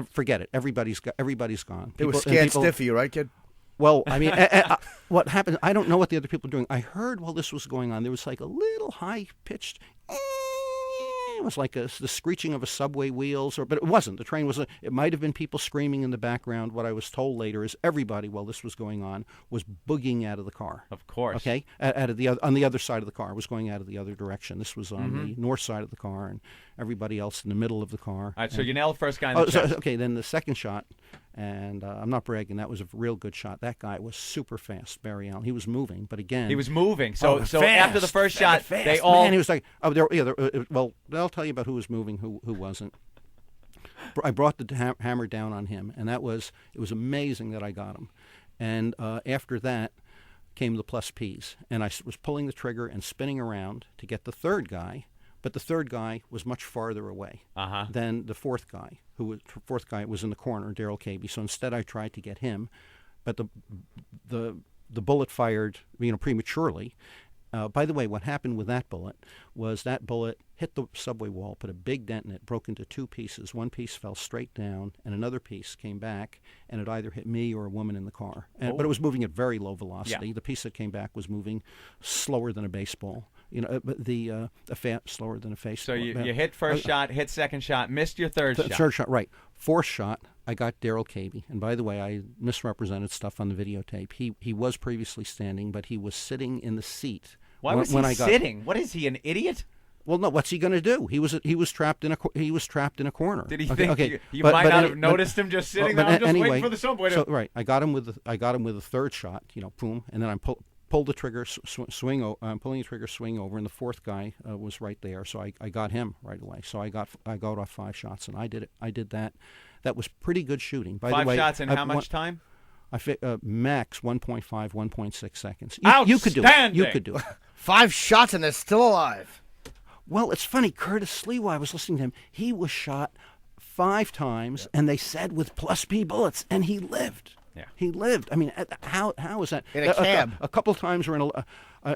L: forget it. Everybody's gone.
D: They were scared stiff of you, right, kid?
L: Well, I mean, what happened, I don't know what the other people were doing. I heard while this was going on, there was like a little high-pitched, it was like the screeching of a subway wheels, but it wasn't. The train was, it might have been people screaming in the background. What I was told later is everybody, while this was going on, was boogieing out of the car.
M: Of course.
L: Okay? On the other side of the car, was going out of the other direction. This was on the north side of the car, and everybody else in the middle of the car.
M: All right, so you nailed the first guy in the chest.
L: Okay, then the second shot, and I'm not bragging, that was a real good shot. That guy was super fast, Barry Allen. He was moving, but again...
M: He was moving. So
L: fast,
M: after the first shot,
L: fast,
M: they all...
L: Man, he was like... well, they'll tell you about who was moving, who wasn't. I brought the hammer down on him, and it was amazing that I got him. And after that came the plus Ps, and I was pulling the trigger and spinning around to get the third guy, but the third guy was much farther away than the fourth guy. Fourth guy was in the corner, Daryl Cabey. So instead, I tried to get him, but the bullet fired, prematurely. By the way, what happened with that bullet was that bullet hit the subway wall, put a big dent in it, broke into two pieces. One piece fell straight down, and another piece came back, and it either hit me or a woman in the car. But it was moving at very low velocity. Yeah. The piece that came back was moving slower than a baseball. Slower than a face.
M: So you hit first shot, hit second shot, missed your third shot.
L: Third shot, right. Fourth shot, I got Daryl Cabey. And by the way, I misrepresented stuff on the videotape. He was previously standing, but he was sitting in the seat.
M: Why was he sitting? What is he, an idiot?
L: Well, no. What's he going to do? He was trapped in a corner.
M: Did he think you might not have noticed him just sitting there? I'm just waiting for the subway to.
L: Right. I got him with a third shot. Boom, and then I pulled the trigger, swing pulling the trigger, swing over, and the fourth guy was right there. So I got him right away. So I got off 5 shots, and I did it. I did that. That was pretty good shooting. By
M: 5
L: the way,
M: shots in how much time?
L: Max 1.5, 1.6 seconds.
J: You
L: could do it. You could do it.
D: 5 shots and they're still alive.
L: Well, it's funny. Curtis Lewa, I was listening to him. He was shot 5 times, and they said with plus P bullets, and he lived.
M: Yeah.
L: He lived. I mean, how is that?
D: In a cab.
L: A couple times we're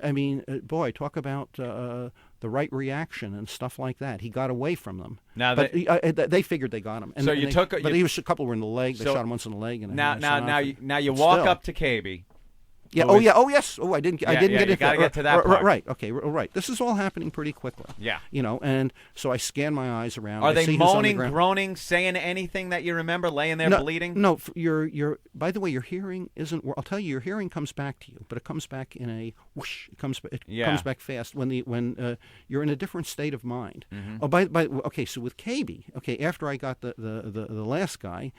L: in boy, talk about the right reaction and stuff like that. He got away from them.
M: Now
L: they figured they got him. And
M: so you took,
L: but he was a couple were in the leg. They shot him once in the leg. And
M: now you walk up to Cabey.
L: Yeah. Oh yeah. Oh yes. Oh, I didn't get
M: it. You got to get to that part.
L: Right. Okay. Right. This is all happening pretty quickly.
M: Yeah.
L: And so I scan my eyes around.
M: Are they moaning, groaning, saying anything that you remember, laying there bleeding?
L: No. By the way, your hearing isn't. I'll tell you, your hearing comes back to you, but it comes back in a whoosh. It comes back fast when you're in a different state of mind. Mm-hmm. Okay. So with Cabey, after I got the last guy.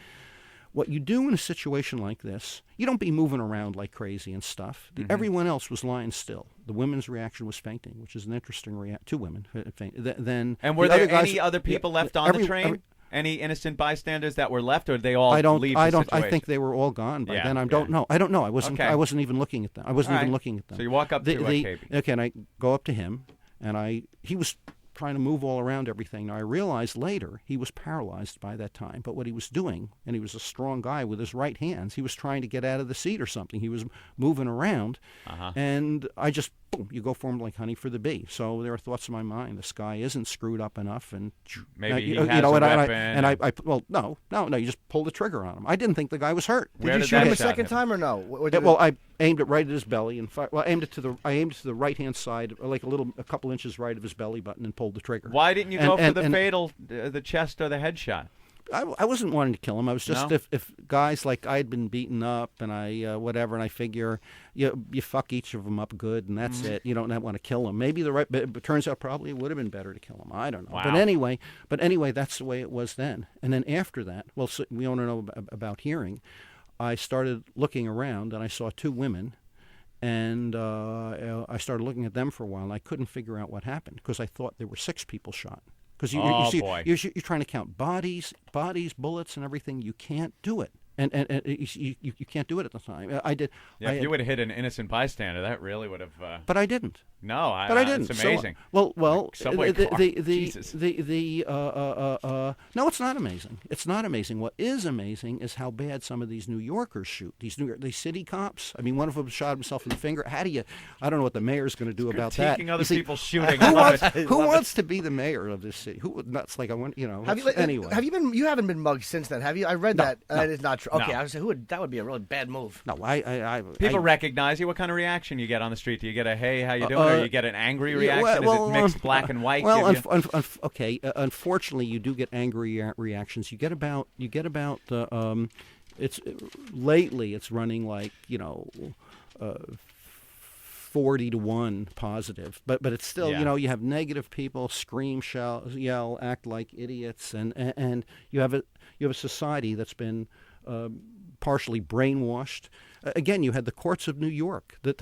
L: What you do in a situation like this, you don't be moving around like crazy and stuff. Everyone else was lying still. The women's reaction was fainting, which is an interesting reaction. 2 women fainted.
M: And were there any other people left on the train? Any innocent bystanders that were left, or did they all leave the situation?
L: I think they were all gone by then. I don't know. I wasn't even looking at them.
M: So you walk up to Cabey.
L: Okay, and I go up to him, and he was trying to move all around everything. Now, I realized later he was paralyzed by that time, but what he was doing, and he was a strong guy with his right hands, he was trying to get out of the seat or something. He was moving around, and I just, boom, you go for him like honey for the bee. So there are thoughts in my mind. This guy isn't screwed up enough, and
M: maybe he has a weapon.
L: You just pull the trigger on him. I didn't think the guy was hurt.
D: Did you shoot him a second time or no?
L: I aimed it right at his belly and I aimed it to the right hand side, like a couple inches right of his belly button, and pulled the trigger.
M: Why didn't you go for the fatal, the chest or the headshot?
L: I wasn't wanting to kill him. I was just
M: No?
L: if guys like I had been beaten up and I whatever, and I figure you fuck each of them up good and that's it. You don't want to kill them. Maybe but it turns out probably it would have been better to kill him. I don't know.
M: Wow.
L: But anyway, that's the way it was then. And then after that, so we want to know about hearing. I started looking around and I saw two women. And I started looking at them for a while, and I couldn't figure out what happened because I thought there were 6 people shot. Because you're trying to count bodies, bullets, and everything. You can't do it, and you can't do it at the time. I did.
M: Yeah, if you would have hit an innocent bystander, that really would have.
L: But I didn't.
M: No,
L: but I didn't.
M: It's amazing.
L: So,
M: Jesus.
L: No, it's not amazing. It's not amazing. What is amazing is how bad some of these New Yorkers shoot. These city cops. I mean, one of them shot himself in the finger. How do you? I don't know what the mayor's going to do about that.
M: Critiquing other people's shooting.
L: Who wants to be the mayor of this city? That's like I want. Anyway.
D: Have you been? You haven't been mugged since then, have you? I read that.
L: No,
D: that is not true. Okay,
M: no.
D: I was saying, that would be a really bad move.
L: No,
M: People recognize you. What kind of reaction you get on the street? Do you get a "Hey, how you doing"? Or you get an angry reaction? Is it mixed black and white?
L: Well, unfortunately, you do get angry reactions. You get about lately it's running like 40-1 positive, but it's still you have negative people scream, shout, yell, act like idiots, and you have a society that's been partially brainwashed. Again, you had the courts of New York. They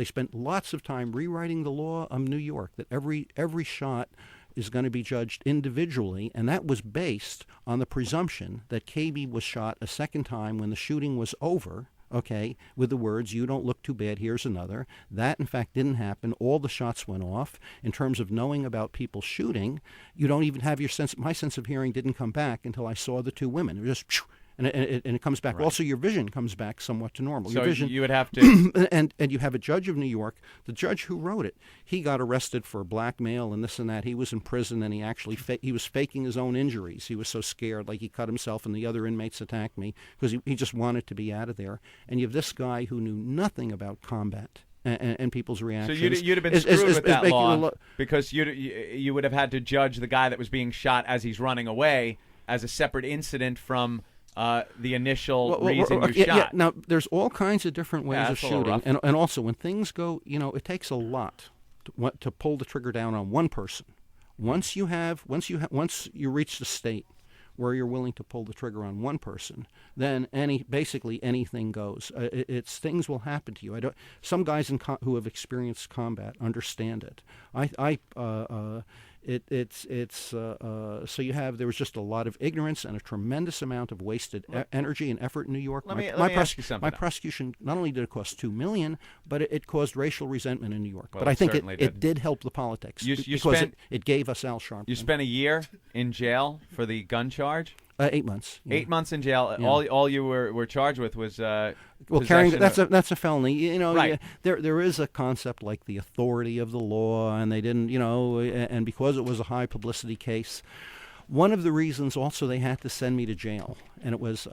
L: spent lots of time rewriting the law of New York that every shot is going to be judged individually, and that was based on the presumption that KB was shot a second time when the shooting was over. Okay, with the words, "You don't look too bad, here's another." That, in fact, didn't happen. All the shots went off. In terms of knowing about people shooting, you don't even have my sense of hearing didn't come back until I saw the two women. It was just, and it comes back. Right. Also, your vision comes back somewhat to normal.
M: So
L: your vision,
M: you would have to...
L: and you have a judge of New York. The judge who wrote it, he got arrested for blackmail and this and that. He was in prison, and he was faking his own injuries. He was so scared, like he cut himself, and the other inmates attacked me because he just wanted to be out of there. And you have this guy who knew nothing about combat and people's reactions.
M: So you'd have been screwed with that law because you would have had to judge the guy that was being shot as he's running away as a separate incident from the initial reason you shot.
L: Yeah. Now, there's all kinds of different ways of shooting, and also when things go, it takes a lot to pull the trigger down on one person. Once you reach the state where you're willing to pull the trigger on one person, then basically anything goes. Things will happen to you. Some guys who have experienced combat understand it. There was just a lot of ignorance and a tremendous amount of wasted energy and effort in New York.
M: Let me ask you something.
L: My prosecution, not only did it cost $2 million, but it caused racial resentment in New York.
M: Well,
L: but I think it did help the politics because it gave us Al Sharpton.
M: You spent a year in jail for the gun charge?
L: 8 months.
M: Yeah. 8 months in jail. Yeah. All you were charged with was
L: carrying. That's a felony.
M: Right.
L: There is a concept like the authority of the law, and they didn't. And because it was a high publicity case, one of the reasons also they had to send me to jail, and it was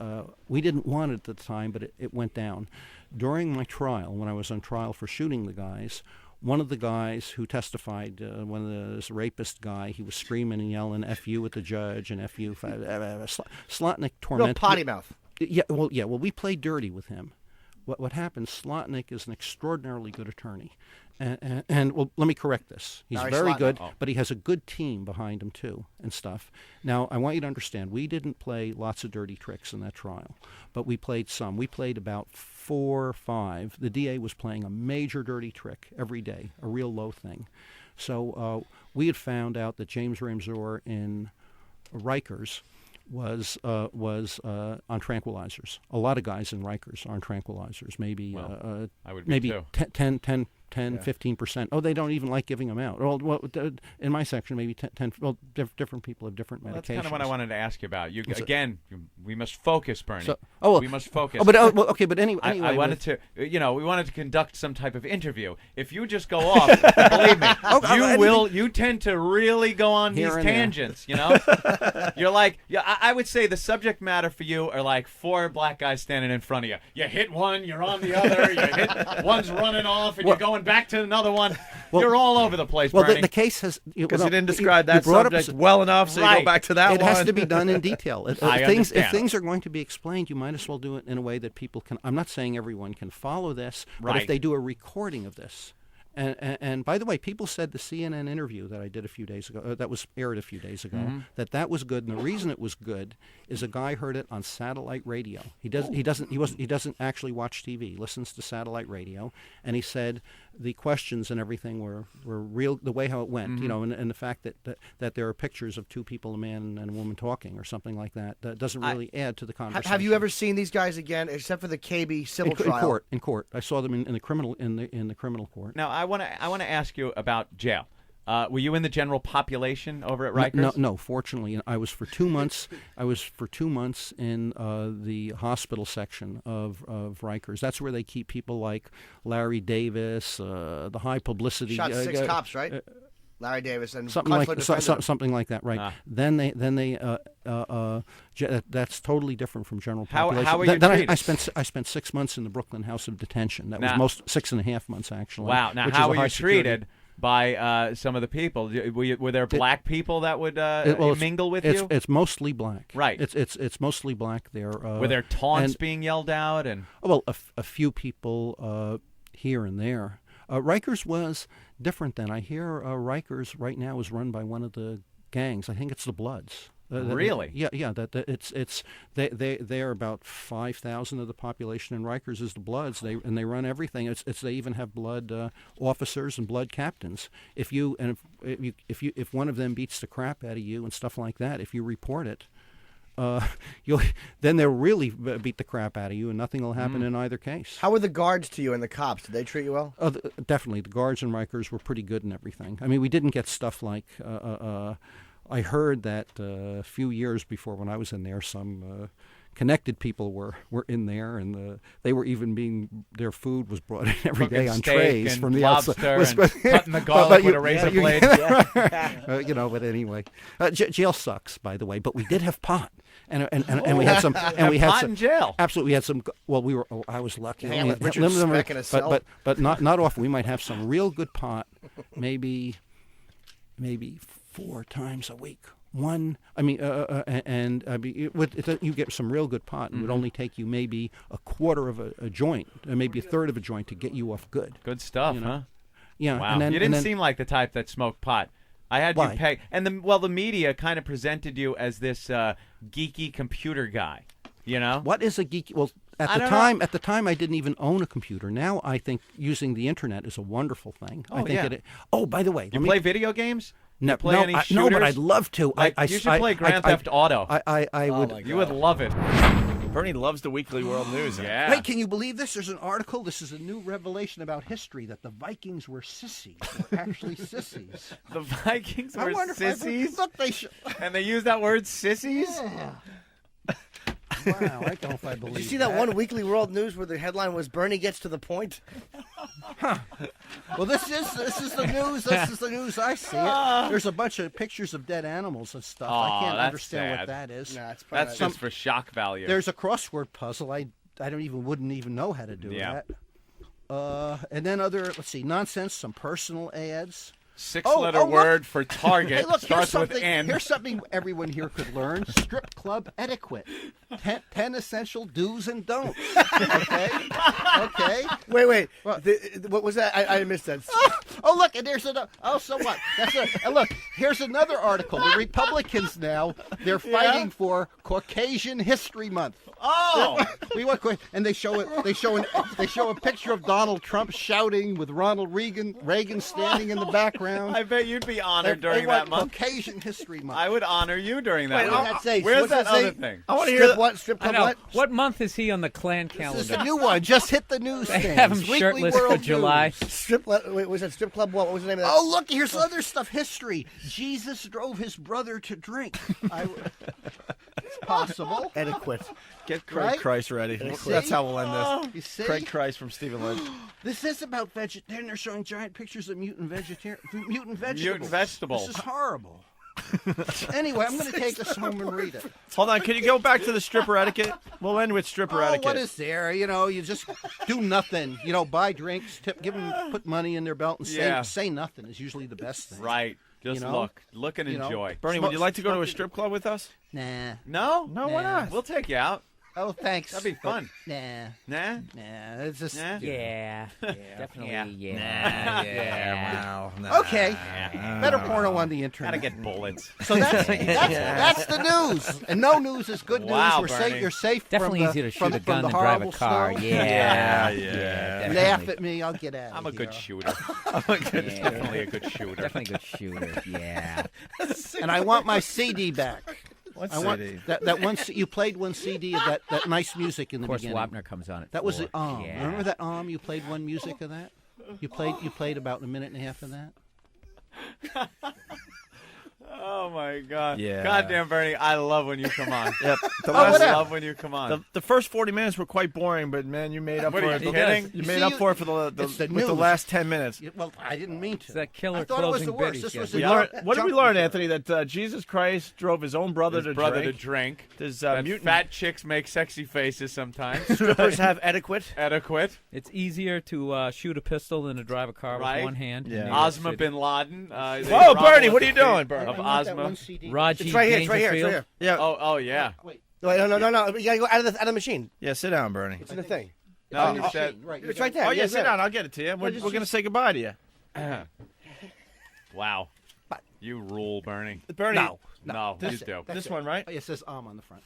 L: we didn't want it at the time, but it went down during my trial when I was on trial for shooting the guys. One of the guys who testified, this rapist guy, he was screaming and yelling "F you" at the judge and "F you." Slotnick tormented.
D: Real potty mouth.
L: Yeah. Well, we played dirty with him. What happened? Slotnick is an extraordinarily good attorney, and well, let me correct this. He's very good, but he has a good team behind him too and stuff. Now, I want you to understand, we didn't play lots of dirty tricks in that trial, but we played some. We played about 4 or 5. The DA was playing a major dirty trick every day, a real low thing. So we had found out that James Ramsor in Rikers was on tranquilizers. A lot of guys in Rikers are on tranquilizers. Maybe
M: I would be
L: maybe
M: too.
L: 10 10, 15%. Oh, they don't even like giving them out. Well, in my section, maybe 10. Well, different people have different medications.
M: That's kind of what I wanted to ask you about. We must focus, Bernie. We must focus.
L: Okay, but anyway,
M: I wanted to, we wanted to conduct some type of interview. If you just go off, believe me, you tend to really go on these tangents. You're like, I would say the subject matter for you are like 4 black guys standing in front of you. You hit one, you're on the other. You hit one's running off, and you're going back to another one. You're all over the place, Bernie.
L: Well, the case has
B: because you didn't describe that subject well enough, so you go back to that one.
L: It has to be done in detail. If things are going to be explained, you might as well do it in a way that people can. I'm not saying everyone can follow this, but if they do a recording of this. And by the way, people said the CNN interview that I did a few days ago, that was aired a few days ago, that was good. And the reason it was good is a guy heard it on satellite radio. He doesn't actually watch TV. He listens to satellite radio, and he said the questions and everything were real. The way how it went, and the fact that there are pictures of 2 people, a man and a woman talking or something like that, that doesn't really add to the conversation.
D: Have you ever seen these guys again, except for the KB civil trial?
L: In court. I saw them in the criminal court.
M: Now I want to ask you about jail. Were you in the general population over at Rikers?
L: No. Fortunately, I was for 2 months. In the hospital section of Rikers. That's where they keep people like Larry Davis, the high publicity.
D: Shot 6 cops, right? Larry Davis and
L: something like that, right? Then they that's totally different from general population.
M: How were you treated?
L: I spent 6 months in the Brooklyn House of Detention. That was 6.5 months actually.
M: Wow. Now, how were you treated by some of the people? Were there black people that would mingle with you?
L: It's mostly black.
M: Right.
L: It's mostly black there.
M: Were there taunts being yelled out? And
L: a few people here and there. Rikers was different then. I hear Rikers right now is run by one of the gangs. I think it's the Bloods.
M: Really?
L: Yeah. They are about 5,000 of the population in Rikers is the Bloods. They run everything. They even have blood officers and blood captains. If one of them beats the crap out of you and stuff like that, if you report it, then they'll really beat the crap out of you, and nothing will happen in either case.
D: How were the guards to you and the cops? Did they treat you well?
L: Definitely, the guards and Rikers were pretty good and everything. I mean, we didn't get stuff like. I heard that a few years before when I was in there, some connected people were in there, and they were even their food was brought in every day on trays from the outside.
M: And cutting the garlic with a razor blade.
L: But anyway, jail sucks, by the way. But we did have pot. And we had some, and we had
M: pot
L: some
M: in jail.
L: Absolutely, we had some. Well, we were. I was lucky.
D: Richard Speck in a cell.
L: But not often. We might have some real good pot, maybe 4 times a week. You get some real good pot, and it would only take you maybe a quarter of a joint, or maybe a third of a joint to get you off good.
M: Good stuff, huh?
L: Yeah.
M: Wow. You didn't seem like the type that smoked pot. I had
L: Why?
M: you peg, and the media kind of presented you as this geeky computer guy.
L: What is a geeky? Well, at the time, I didn't even own a computer. Now I think using the internet is a wonderful thing.
M: Oh, yeah.
L: By the way,
M: you play video games?
L: No,
M: play any shooters?
L: No, but I'd love to.
M: You should play Grand Theft Auto.
L: I would.
M: You would love it.
B: Bernie loves the Weekly World News.
M: Yeah.
L: Hey, can you believe this? There's an article. This is a new revelation about history that the Vikings were sissies. They're actually sissies.
M: The Vikings were sissies?
L: Look,
M: and they use that word, sissies?
L: Yeah. Wow, I don't know if I believe.
D: Did you see that one Weekly World News where the headline was "Bernie gets to the point"?
L: Huh. Well, this is the news. This is the news. I see it. There's a bunch of pictures of dead animals and stuff. I can't understand what that is.
D: Nah,
M: that's just for shock value.
L: There's a crossword puzzle. I wouldn't even know how to do that. And then let's see, nonsense, some personal ads.
M: 6-letter word for Target.
L: Hey, look,
M: starts with N.
L: Here's something everyone here could learn: strip club etiquette. 10 essential do's and don'ts. Okay.
D: Wait. What was that? I missed that.
L: Oh, look, and there's another. Oh, so what? And look, here's another article. The Republicans now, they're fighting for Caucasian History Month.
C: Oh,
L: and they show it. They show a picture of Donald Trump shouting with Ronald Reagan standing in the background.
C: I bet you'd be honored
L: They
C: during
L: want
C: that month.
L: Caucasian History Month.
C: I would honor you during that
L: Wait,
C: month.
L: what does that say?
C: Where's
L: What's
C: that
L: that say?
C: other thing?
D: I want to hear
L: What? Strip
N: I
L: club
N: know.
L: what?
N: What month is he on the Klan calendar?
L: This is the new one. Just hit the news
N: They
L: stands.
N: have him
L: Weekly
N: shirtless
L: World
N: for July.
L: News.
D: Wait, was that strip club? What was the name of that?
L: Oh, look, here's other stuff. History. Jesus drove his brother to drink. It's possible.
D: Adequate.
B: Get Craig
L: Right?
B: Christ ready.
L: See?
B: That's how we'll end this.
L: You see?
B: Craig Christ from Stephen Lynch.
L: This is about vegetarian. They're showing giant pictures of mutant vegetables.
C: Mutant vegetables.
L: This is horrible. Anyway, I'm going to take this home and read it.
B: Hold on, can you go back to the stripper etiquette? We'll end with stripper etiquette.
L: What is there? You know, you just do nothing. You know, buy drinks, tip, give them, put money in their belt, and say nothing is usually the best thing.
C: Right. Just
L: You know?
C: look and enjoy.
B: Bernie, would you like to go to a strip club with us?
L: Nah.
C: No?
B: No, why not?
C: We'll take you out.
L: Oh, thanks.
C: That'd be fun.
L: Nah.
C: Nah?
L: Nah. It's just.
C: Nah?
N: Yeah, definitely.
B: Wow.
L: Okay. Better porno on the internet.
C: Gotta get bullets.
L: So that's the news. And no news is good news.
C: Wow,
L: We're
C: Bernie.
L: safe. You're safe.
N: Definitely
L: from
N: easier to
L: the,
N: shoot
L: from,
N: a
L: from
N: gun
L: the
N: than drive a
L: horrible
N: car.
L: snow.
N: Yeah.
L: Laugh at me. I'll get out.
C: I'm a good shooter.
N: Definitely
C: Definitely a good shooter.
N: Definitely a good shooter. Yeah.
L: And I want my CD back.
B: What
L: I want
B: CD?
L: that one. You played one CD of that nice music in the
N: Of course,
L: beginning.
N: Wapner comes on it.
L: That was the
N: Yeah.
L: Remember that You played one music of that. You played about a minute and a half of that.
C: Oh my God!
B: Yeah.
C: Goddamn, Bernie, I love when you come on.
B: Yep.
C: I love when you come on.
B: The first 40 minutes were quite boring, but man, you made up
C: What
B: for
C: are
B: it.
C: you kidding?
B: You made up for it for
L: it's the
B: with the
L: news.
B: last 10 minutes.
L: Well, I didn't mean to.
N: It's that killer
L: I thought it was
N: closing
L: the worst.
N: bit
L: This
N: he's
L: was
N: got.
L: the
B: What did we learn, Anthony? That Jesus Christ drove his own brother to
C: drink.
B: There's
C: That
B: mutant
C: fat chicks make sexy faces sometimes.
D: Strippers have adequate.
C: Adequate.
N: It's easier to shoot a pistol than to drive a car
C: Right.
N: with one hand.
B: Yeah.
N: in New York
C: Osama
N: City.
C: bin Laden.
B: Whoa, Bernie, what are you doing, Bernie?
C: Of
L: I want that
C: Ozma.
L: one CD.
N: Raji
D: It's right here. It's right here. It's right
N: Dangerfield.
D: here.
B: Yeah.
C: Oh yeah.
L: Wait.
D: Wait, no. You gotta go out of the machine.
B: Yeah, sit down, Bernie.
D: It's in the thing.
C: No,
L: It's
C: you said.
L: right.
D: It's right there.
B: Oh, yeah,
D: Yeah,
B: sit down. I'll get it to you. We're going to say goodbye to you.
C: Wow. You rule, Bernie.
B: Bernie.
C: No, you do.
B: This one, right?
L: Oh, it says on the front.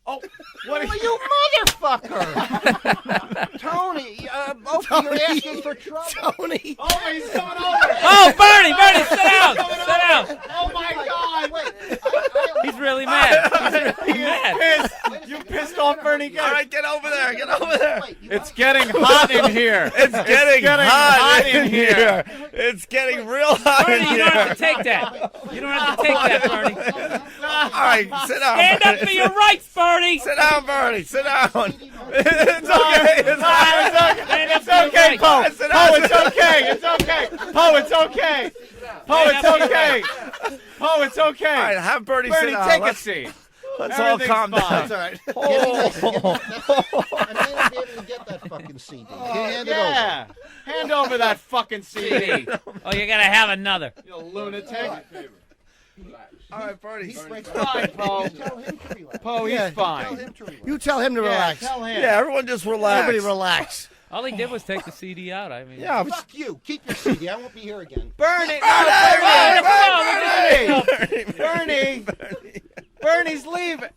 C: Oh, what are you?
L: You motherfucker! Tony, you're asking for trouble.
D: Tony.
C: Oh, he's coming over.
N: Oh, Bernie, sit down. Sit down.
C: Oh my God!
N: He's really mad. He's really mad.
C: You pissed off Bernie Goetz.
B: All right, get over there. Get over there.
C: It's getting hot in here.
B: It's getting
C: hot in here.
B: It's getting real hot
N: Bernie,
B: in
N: you
B: here.
N: don't have to take that. You don't have to take that, Bernie.
B: All right, sit down.
N: Stand up
B: Bernie.
N: for your rights, Bernie.
B: Sit down, Bernie. Sit down. It's okay. It's
C: okay, Poe.
B: Sit
C: Poe,
B: down.
C: it's okay. It's okay. Poe, it's okay. Poe, it's okay. Poe, it's okay.
B: All right, have Bernie sit
C: Bernie,
B: down.
C: take a
B: Let's-
C: seat.
B: Let's all calm down.
C: Everything's
D: That's all right.
L: I may not be able to get that fucking CD. Hand it
C: Yeah. Hand over that fucking CD.
N: Oh, you gotta have another.
C: You lunatic.
B: All right, Bernie.
C: He's fine, Poe.
L: Tell him to relax.
C: Poe, he's
D: Yeah.
C: fine.
L: Tell him to relax.
D: You tell him to
C: Yeah,
D: relax.
C: tell him.
B: Yeah, everyone just relax.
D: Everybody relax.
N: All he did was take the CD out. I mean,
B: Yeah,
L: Fuck you. Keep your CD. I won't be here again.
C: Bernie! Bernie! Bernie's leaving.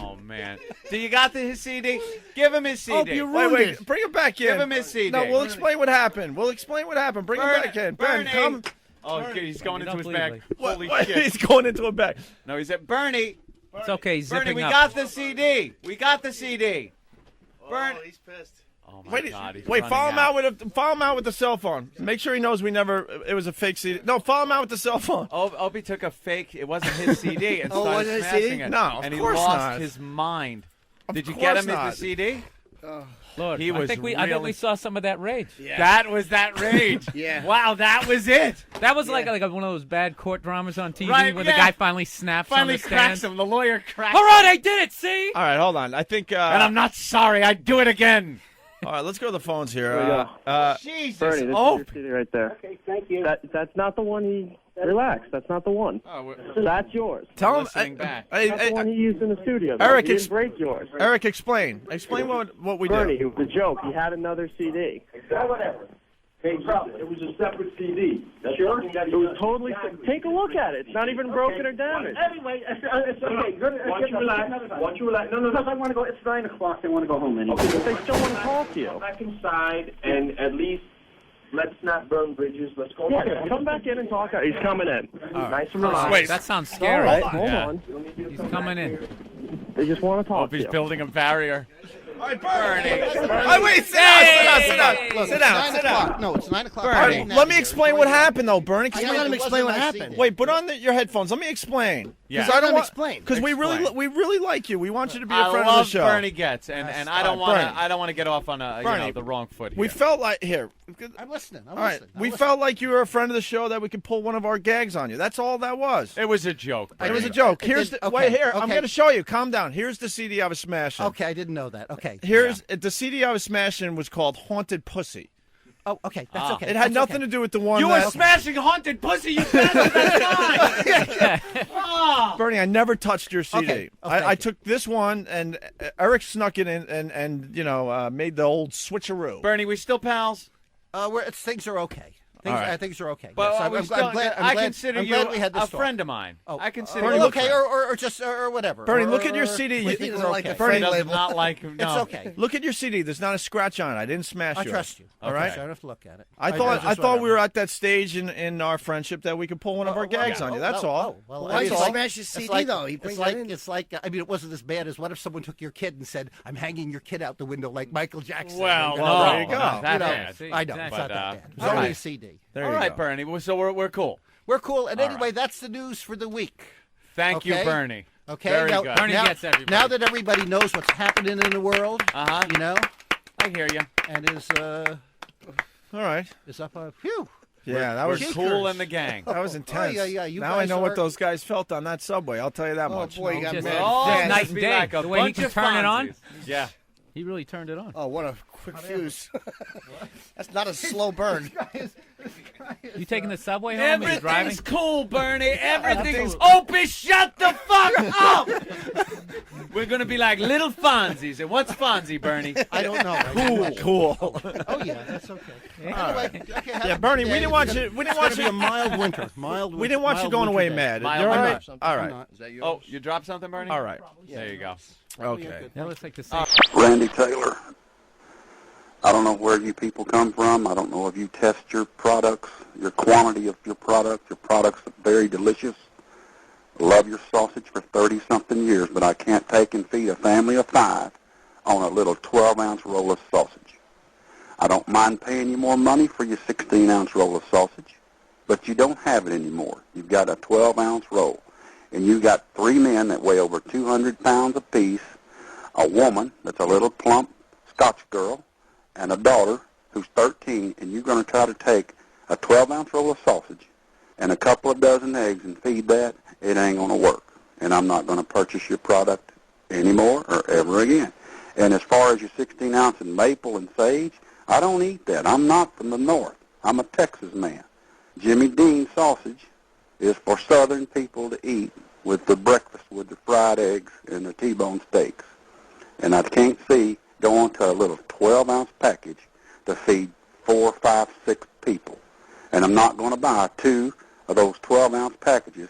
C: Oh man! Do you got his CD? Give him his CD.
D: Hope you
B: Wait,
D: ruined it.
B: bring him back in.
C: Give him his CD.
B: No, we'll explain what happened. Bring him back in. Ben,
C: Bernie.
B: come.
C: Oh, okay, he's going
N: You
C: into
N: don't
C: his bag.
N: believe
C: Holy
B: What?
C: shit!
B: He's going into a bag.
C: No, he's at Bernie.
N: it's okay. He's
C: Bernie,
N: zipping
C: we
N: up.
C: got the CD. We got the CD. Bernie.
B: he's pissed.
C: Oh my
B: Wait,
C: God! He's
B: follow him
C: running
B: out follow him out with the cell phone. Make sure he knows it was a fake CD. No, follow him out with the cell phone.
C: Opie took a fake. It wasn't his CD and started
D: wasn't his
C: smashing
D: CD?
C: it.
B: No, of
C: and he
B: course
C: lost
B: not.
C: his mind. Did you
B: course
C: get him
B: not.
C: the CD?
N: Lord,
C: He
N: I
C: was
N: think we
C: really-
N: saw some of that rage.
C: That was that rage.
D: Yeah.
C: Wow, that was it.
N: That was like one of those bad court dramas on TV
C: Right,
N: where
C: yeah.
N: the guy finally snaps on
C: Finally
N: the
C: cracks
N: stand.
C: him. The lawyer cracks
N: All
C: him.
N: right, I did it. See?
B: All right, hold on. I think.
C: And I'm not sorry. I'd do it again.
B: All right, let's go to the phones here.
C: Jesus.
O: Bernie, this
C: Oh,
O: is your CD right there. Okay, thank you. That's not the one he... Relax, that's not the one. That's yours.
B: Tell him.
C: listening back.
O: That's the one he used in the studio. Though.
B: Eric,
O: he didn't break yours.
B: Explain. Explain what we
O: Bernie,
B: do.
O: it was a joke. He had another CD. Whatever. It was a separate CD. Sure? It was totally. Take a look at it. It's not even broken or damaged.
P: Anyway, it's okay. Why don't you relax? No. I want to go. It's 9 o'clock. I want to go home anyway.
O: Okay, but they still want to talk to you.
P: Go back inside and at least let's not burn bridges. Let's go.
O: Yeah, come back in and talk. He's coming in. Nice and relaxed.
N: Wait, that sounds scary.
O: All right, hold on.
N: He's coming in.
O: They just want to talk to
M: He's
O: you.
M: building a barrier.
B: All right, Bernie. Oh, wait, sit down.
D: No, it's 9 o'clock.
B: Bernie, let me explain what happened, though, Bernie.
D: I gotta let him explain what happened.
B: Wait, put on your headphones. Let me explain.
M: Yeah.
B: I don't want
D: explain.
B: because we really like you. We want you to be a friend of the show.
M: Bernie Goetz, and I don't want to get off on the wrong foot here.
B: We felt like
D: I'm listening.
B: All right, we felt like you were a friend of the show that we could pull one of our gags on you. That's all that was.
M: It was a joke.
B: It was a joke. Here's wait here. I'm
D: okay.
B: going to show you. Calm down. Here's the CD I was smashing.
D: Okay, I didn't know that. Okay.
B: Here's the CD I was smashing was called Haunted Pussy.
D: Oh, okay. That's okay.
B: It had nothing to do with the one
M: You were smashing Haunted Pussy, you bastard. That's mine.
B: Bernie, I never touched your CD.
D: Okay.
B: I took this one, and Eric snuck it in and made the old switcheroo.
M: Bernie, we still pals?
D: Things are okay. Things are okay.
M: But
D: yes,
M: I consider you
D: we had this
M: a friend of mine.
D: Oh,
M: I consider
B: Bernie,
M: you
D: okay, or whatever.
B: Bernie, look at your CD.
D: He doesn't like the
B: Bernie
D: friend
M: does
D: label.
M: not like him. No.
D: It's okay.
B: Look at your CD. There's not a scratch on it. I didn't smash
D: I
B: yours.
D: trust you.
B: All right.
D: I don't have to look at it.
B: I thought we were at that stage in our friendship that we could pull one of our gags on you. That's all.
D: Well,
B: why
D: you
B: smash
D: his CD though? It's like I mean, it wasn't as bad as what if someone took your kid and said, "I'm hanging your kid out the window like Michael Jackson."
M: Well,
B: there you go.
M: That
D: I know. It's not that bad. It was only a CD.
M: All right, Bernie. So we're cool.
D: We're cool. And anyway, that's the news for the week.
M: Thank you, Bernie.
D: Okay.
M: Very
D: now,
M: good.
N: Bernie gets everybody.
D: Now that everybody knows what's happening in the world, you know,
M: I hear you.
D: and is
B: All right.
D: up a phew.
B: Yeah, that was
M: cool in the gang.
B: That was intense.
D: yeah. You
B: now I
D: guys
B: know what
D: are-
B: those guys felt on that subway. I'll tell you that much.
D: boy, you got
N: Just,
D: mad.
N: just night and day.
M: Like a
N: The way he
M: bunch
N: can
M: of
N: turn it on.
M: Fonzies. Yeah.
N: He really turned it on.
D: Oh, what a quick fuse! That's not a slow burn.
N: You taking the subway home? Are you driving?
M: Everything's cool, Bernie. Everything's Opie, shut the fuck up! We're gonna be like little Fonzies. And what's Fonzie, Bernie?
D: I don't know.
B: Cool.
D: Oh yeah, that's okay. Anyway, okay,
B: Yeah, Bernie, we didn't want you. We didn't want
D: It's
B: you.
D: gonna be a mild winter.
B: We didn't want you going away mad.
M: Mild
B: You're all
M: winter.
B: right. All right.
D: Is that yours?
M: Oh, you dropped something, Bernie?
B: All right.
M: There you go.
B: Okay.
N: That looks like the same.
Q: Randy Taylor. I don't know where you people come from. I don't know if you test your products, your quantity of your product. Your products are very delicious. Love your sausage for 30-something years, but I can't take and feed a family of 5 on a little 12-ounce roll of sausage. I don't mind paying you more money for your 16-ounce roll of sausage, but you don't have it anymore. You've got a 12-ounce roll, and you got 3 men that weigh over 200 pounds apiece, a woman that's a little plump Scotch girl, and a daughter who's 13, and you're going to try to take a 12-ounce roll of sausage and a couple of dozen eggs and feed that, it ain't going to work. And I'm not going to purchase your product anymore or ever again. And as far as your 16-ounce and maple and sage, I don't eat that. I'm not from the north. I'm a Texas man. Jimmy Dean sausage is for southern people to eat with the breakfast, with the fried eggs and the T-bone steaks. And I can't see going to a little 12-ounce package to feed 4, 5, 6 people. And I'm not going to buy 2 of those 12-ounce packages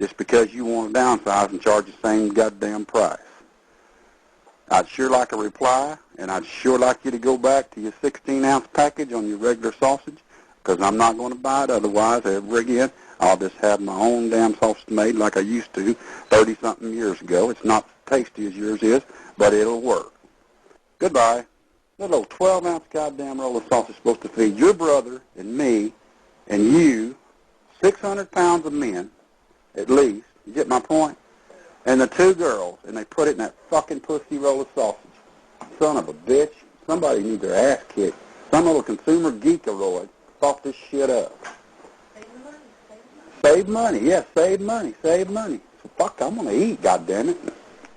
Q: just because you want to downsize and charge the same goddamn price. I'd sure like a reply, and I'd sure like you to go back to your 16-ounce package on your regular sausage, because I'm not going to buy it otherwise ever again. I'll just have my own damn sausage made like I used to 30-something years ago. It's not tasty as yours is, but it'll work. Goodbye. That little 12-ounce goddamn roll of sausage is supposed to feed your brother and me and you 600 pounds of men, at least. You get my point? And the 2 girls, and they put it in that fucking pussy roll of sausage. Son of a bitch. Somebody needs their ass kicked. Some little consumer geekaroid thought this shit up. Save money. Yes, save money. Save money. So fuck, I'm going to eat, goddammit.